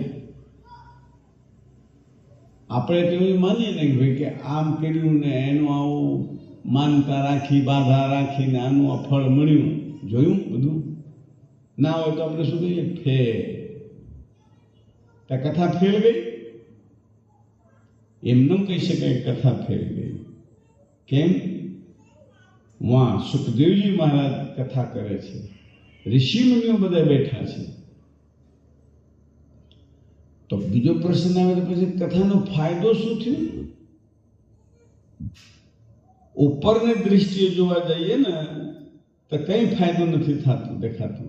આપણે તો એવું માનીએ ને ભાઈ કે આમ કર્યું ને એનું આવું માનતા રાખી, બાધા રાખીને આનું આ ફળ મળ્યું. જોયું બધું? ના હોય તો આપણે શું કહીએ? ફેલ. કથા ફેલ ગઈ એમ ન કહી શકાય. કથા ફેલ ગઈ. કેમ? વાહ, સુખદેવજી મહારાજ કથા કરે છે, ઋષિ મુનિઓ બધા બેઠા છે. તો બીજો પ્રશ્ન આવે તો પછી કથાનો ફાયદો શું થયો? ઉપરની દૃષ્ટિએ જોવા જઈએ ને તો કઈ ફાયદો નથી થતો દેખાતો,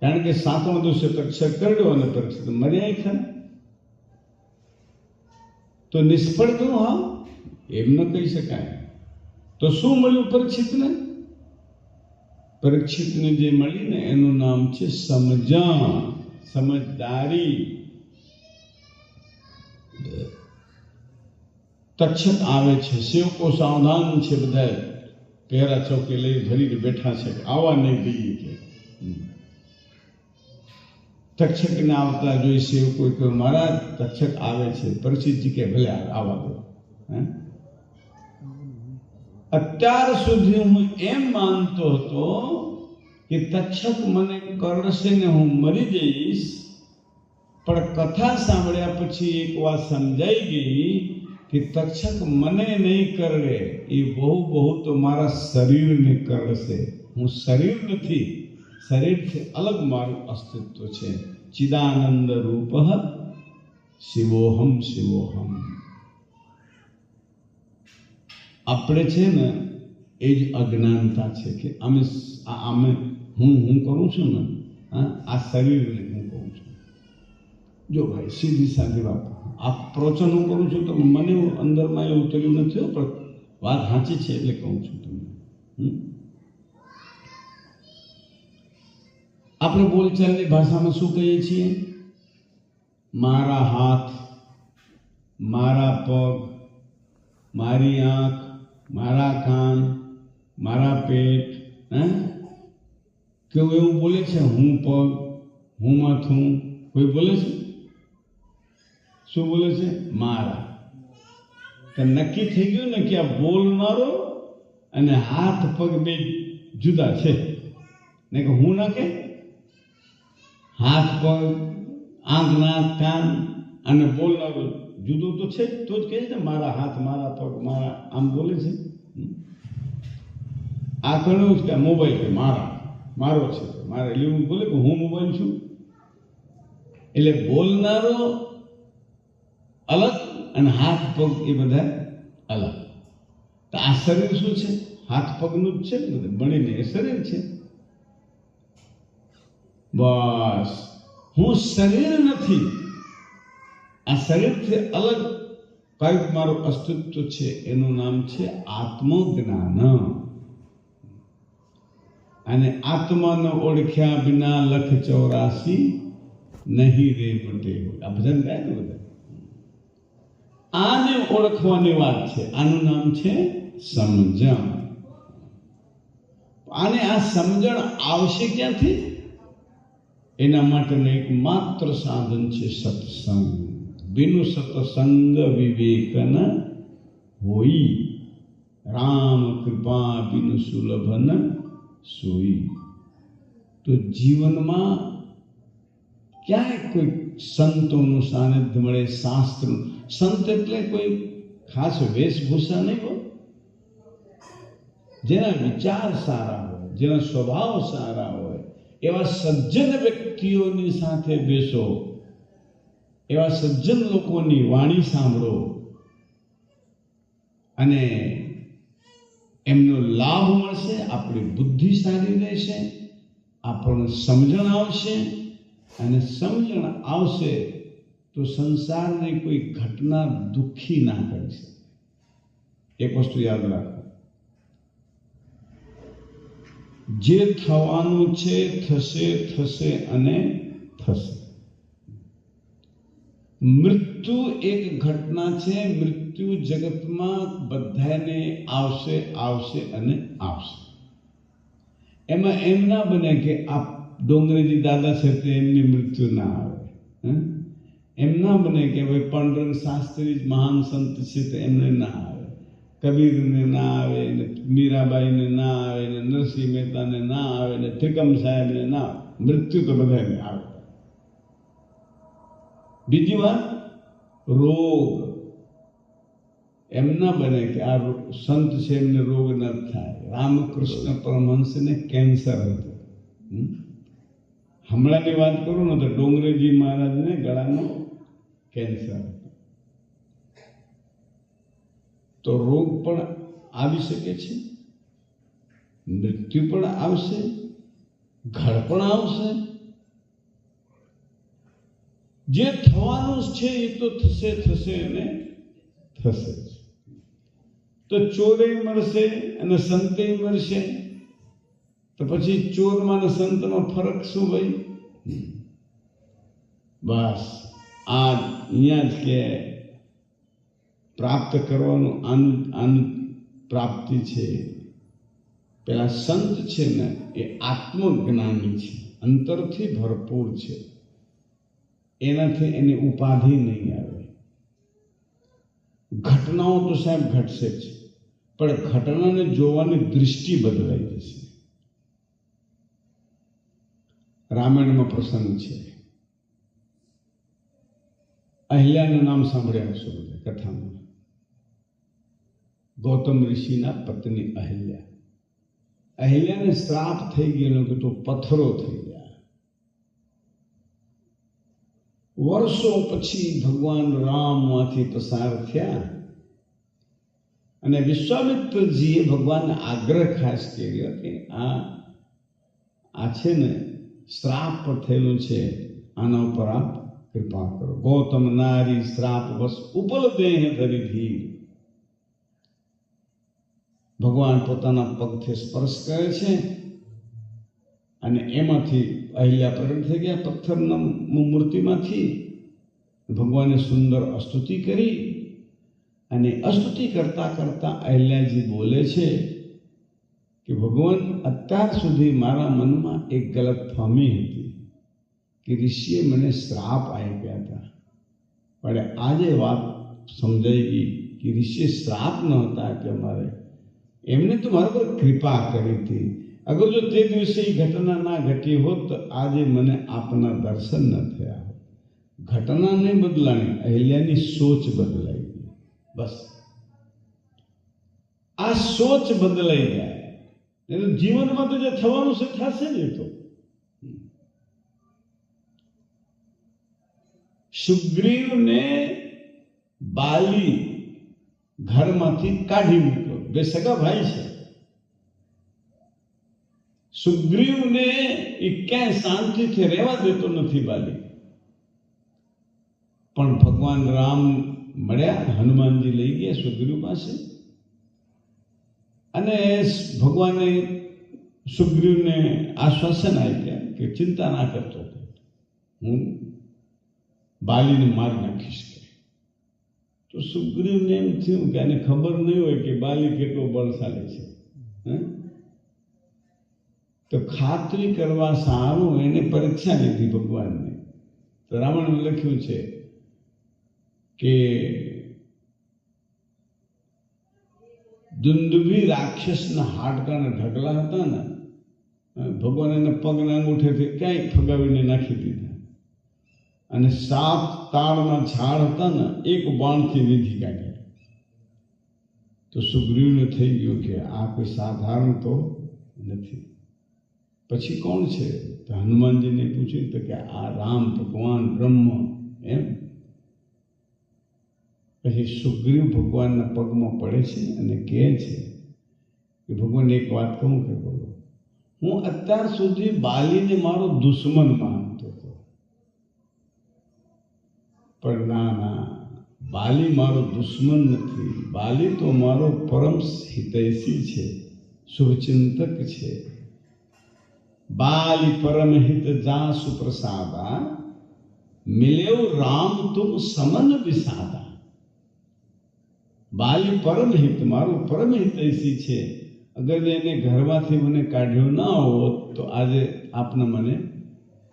કારણ કે 7મા દિવસે તક્ષક કર્યો અને પરીક્ષિત મર્યા ખરા. તો નિષ્ફળ ગયું. હા, એમ ન કહી શકાય. તો શું મળ્યું પરીક્ષિતને? પરીક્ષિતને જે મળી ને એનું નામ છે સમજણ, સમજદારી. તક્ષક આવે છે, સેવકો સાવધાન છે, બધા પહેરા ચોકી લઈ ભરીને બેઠા છે, આવા નહીં દઈએ કે. તક્ષકને આવતા જોઈ સેવકો કહ્યું, મહારાજ તક્ષક આવે છે. પરીક્ષિતજી કે ભલે આવવા દો. અત્યાર સુધી હું એમ માનતો હતો કે તક્ષક મને કરશે ને હું મરી જઈશ, પણ કથા સાંભળ્યા પછી એક વાત સમજાઈ ગઈ કે તક્ષક મને નહીં કરે, એ બહુ તો મારા શરીરને કરશે. હું શરીર નથી, શરીરથી અલગ મારું અસ્તિત્વ છે. ચિદાનંદ રૂપ શિવોહમ શિવોહમ. આપણે છે ને એ જ અજ્ઞાનતા છે કે અમે હું કરું છું ને, આ શરીરને હું કહું છું. જો ભાઈ, સીધી સાધી વાત, આ પ્રવચન હું કરું છું તો મને અંદરમાં એવું ઉતર્યું નથી, પણ વાત સાચી છે એટલે કહું છું તમને. આપણે બોલચાલની ભાષામાં શું કહીએ છીએ? મારા હાથ, મારા પગ, મારી આંખ, મારા કાન, મારા પેટ. કેવું એવું બોલે છે? હું પગ, હું માથું. કોઈ બોલે છે? શું બોલે છે? મારા. તો નક્કી થઈ ગયું ને કે આ બોલનારો અને હાથ પગ બે જુદા છે ને, કે હું ના કે હાથ પગ, આંખ, નાક, કાન અને બોલનારો જુદું તો છે, તો જ કહે છે ને મારા હાથ, મારા પગ, મારા. આમ બોલે છે. આ કહ્યું કે મોબાઈલ કે મારો છે, મારે એટલે હું બોલે કે હું મોબાઈલ છું. એટલે બોલનારો અલગ અને હાથ પગ એ બધા અલગ. તો આ શરીર શું છે? હાથ પગનું જ છે ને, બધું બનીને એ શરીર છે. બસ, હું શરીર નથી. આ શરીરથી અલગ કંઈક મારું અસ્તિત્વ છે, એનું નામ છે આત્મજ્ઞાન. અને આત્માને ઓળખ્યા વિના 184 નહીં રે મટે. આ ભજન ગાય ને બધા. આને ઓળખવાની વાત છે. આનું નામ છે સમજણ. આને આ સમજણ આવશે ક્યાંથી? એના માટેનું એકમાત્ર સાધન છે સત્સંગ. બિનુ સત્સંગ વિવેક ન હોઈ, રામ કૃપા બિનુ સુલભ ન સોઈ. તો જીવનમાં ક્યાંય કોઈ સંતોનું સાનિધ્ય મળે, શાસ્ત્ર. સંત એટલે કોઈ ખાસ વેશભૂષા નહીં હોય, જેના વિચાર સારા હોય, જેના સ્વભાવ સારા હોય, એવા સજ્જન વ્યક્તિઓની સાથે બેસો, એવા સજ્જન લોકોની વાણી સાંભળો, અને એમનો લાભ મળશે, આપણી બુદ્ધિ સારી રહેશે, આપણને સમજણ આવશે, અને સમજણ આવશે તો સંસારની કોઈ ઘટના દુઃખી ના કરી શકે. એક વસ્તુ યાદ રાખો, જે થવાનું છે થશે, થશે અને થશે. મૃત્યુ એક ઘટના છે. મૃત્યુ જગતમાં બધાને આવશે, આવશે અને આવશે. એમાં એમ ના બને કે આ ડોંગરેજી દાદા છે તે એમની મૃત્યુ ના આવે. એમ ના બને કે ભાઈ પાંડુરંગ શાસ્ત્રી મહાન સંત છે તો એમને ના આવે, કબીરને ના આવે, ને મીરાબાઈને ના આવે, ને નરસિંહ મહેતાને ના આવે, ને ત્રિકમ સાહેબને ના આવે. મૃત્યુ તો બધાને આવે. બીજી વાત, રોગ. એમ ના બને કે આ સંત છે એમને રોગ ન થાય. રામકૃષ્ણ પરમહંસને કેન્સર હતું. હમણાંની વાત કરું ને તો ડોંગરેજી મહારાજને ગળાનો કેન્સર હતો. તો રોગ પણ આવી શકે છે, મૃત્યુ પણ આવશે, ઘર પણ આવશે. જે થવાનું છે એ તો થશે, થશે અને થશે. તો ચોરે મળશે અને સંતે મળશે, તો પછી ચોરમાં અને સંતમાં ફરક શું ભાઈ? બસ આ અહીંયા જ કે પ્રાપ્ત કરવાનું આનું પ્રાપ્તિ છે. પેલા સંત છે ને એ આત્મજ્ઞાની છે, અંતરથી ભરપૂર છે. એનાથી એની ઉપાધિ નહીં આવે. ઘટનાઓ તો સાહેબ ઘટશે જ, પણ ઘટનાને જોવાની દૃષ્ટિ બદલાઈ જશે. રામાયણમાં પ્રસંગ છે, અહિલ્યાનું નામ સાંભળ્યા હશો બધા કથામાં. ગૌતમ ઋષિના પત્ની અહિલ્યા. અહિલ્યાને શ્રાપ થઈ ગયેલો કે તો પથ્થરો થઈ ગયા. વર્ષો પછી ભગવાન રામમાંથી પસાર થયા અને વિશ્વામિત્રજીએ ભગવાનને આગ્રહ ખાસ કર્યો કે આ છે ને શ્રાપ પર થયેલું છે, આના ઉપર આપ કૃપા કરો. ગૌતમ નારી શ્રાપ બસ ઉપલ દેહ ધરી ધીર. ભગવાન પોતાના પગથી સ્પર્શ કરે છે અને એમાંથી અહિલ્યા પ્રગટ થઈ ગયા પથ્થરના મૂર્તિમાંથી. ભગવાને સુંદર સ્તુતિ કરી અને સ્તુતિ કરતા કરતા અહિલ્યાજી બોલે છે કે ભગવાન, અત્યાર સુધી મારા મનમાં એક ગલતફહમી હતી કે ઋષિએ મને શ્રાપ આપ્યા હતા, પણ આજે વાત સમજાઈ ગઈ કે ઋષિએ શ્રાપ નહોતા આપ્યા મારે, એમને તો મારા પર કૃપા કરી હતી. અગર જો તે દિવસે એ ઘટના ના ઘટી હોત તો આજે મને આપના દર્શન ન થયા હોત. ઘટના નહીં બદલાણી, અહિલ્યાની સોચ બદલાઈ ગઈ. બસ આ સોચ બદલાઈ જાય એટલે જીવનમાં તો જે થવાનું છે થશે જ. તો સુગ્રીવને બાલી ઘરમાંથી કાઢી મૂક્યો. બે સગા ભાઈ છે. સુગ્રીવને એ ક્યાંય શાંતિથી રહેવા દેતો નથી બાલી. પણ ભગવાન રામ મળ્યા, હનુમાનજી લઈ ગયા સુગ્રીવ પાસે અને ભગવાને સુગ્રીવને આશ્વાસન આપ્યા કે ચિંતા ના કરતો, હું બાલીને મારી નાખીશ. તો સુગ્રીવને એમ થયું કે આને ખબર નહીં હોય કે બાલી કેટલો બળશાળી છે. તો ખાતરી કરવા સારું એને પરીક્ષા લીધી ભગવાનને. તો રામાયણમાં લખ્યું છે કે દુંદુભી રાક્ષસના હાડકાના ઢગલા હતા ને, ભગવાન એને પગના અંગૂઠેથી ક્યાંય ફગાવીને નાખી દીધા. અને 7 તાળના ઝાડ હતા ને, એક બાણથી વીંધી કાઢ્યા. તો સુગ્રીવને થઈ ગયું કે આ કોઈ સાધારણ તો નથી. પછી કોણ છે? તો હનુમાનજીને પૂછ્યું તો કે આ રામ ભગવાન બ્રહ્મ. એમ પછી સુગ્રીવ ભગવાનના પગમાં પડે છે અને કહે છે કે ભગવાન એક વાત કહું કે બોલો, હું અત્યાર સુધી બાલીને મારો દુશ્મન માનતો હતો, પણ ના, બાલી મારો દુશ્મન નથી. બાલી તો મારો પરમ હિતૈષી છે, શુભચિંતક છે. બાલી પરમ હિત જાસુ પ્રસાદા, મિલેવ રામ તુમ સમન વિસાદા. બાલી પરમ હિત, મારો પરમ હિતૈષી છે. અગર એને ઘરમાંથી મને કાઢ્યો ના હોત તો આજે આપને મને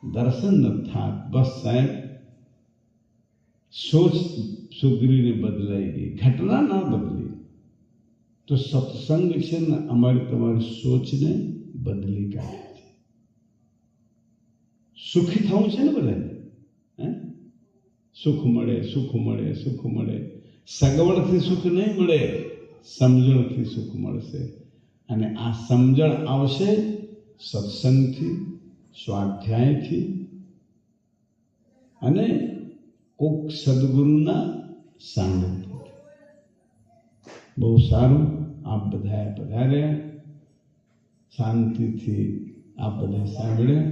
દર્શન ન થાત. બસ સાહેબ, સોચ સુગ્રીવને બદલાઈ ગઈ, ઘટના ના બદલી. તો સત્સંગ છે ને અમારી તમારી સોચને બદલી કાઢે છે. સુખી થવું છે ને બધાને, સુખ મળે, સુખ મળે, સુખ મળે. સગવડથી સુખ નહીં મળે, સમજણથી સુખ મળશે. અને આ સમજણ આવશે સત્સંગથી, સ્વાધ્યાયથી અને કોક સદગુરુના સાનિધ્યથી. બહુ સારું. આપ બધા પધાર્યા, શાંતિથી આપ બધા સાંભળ્યા.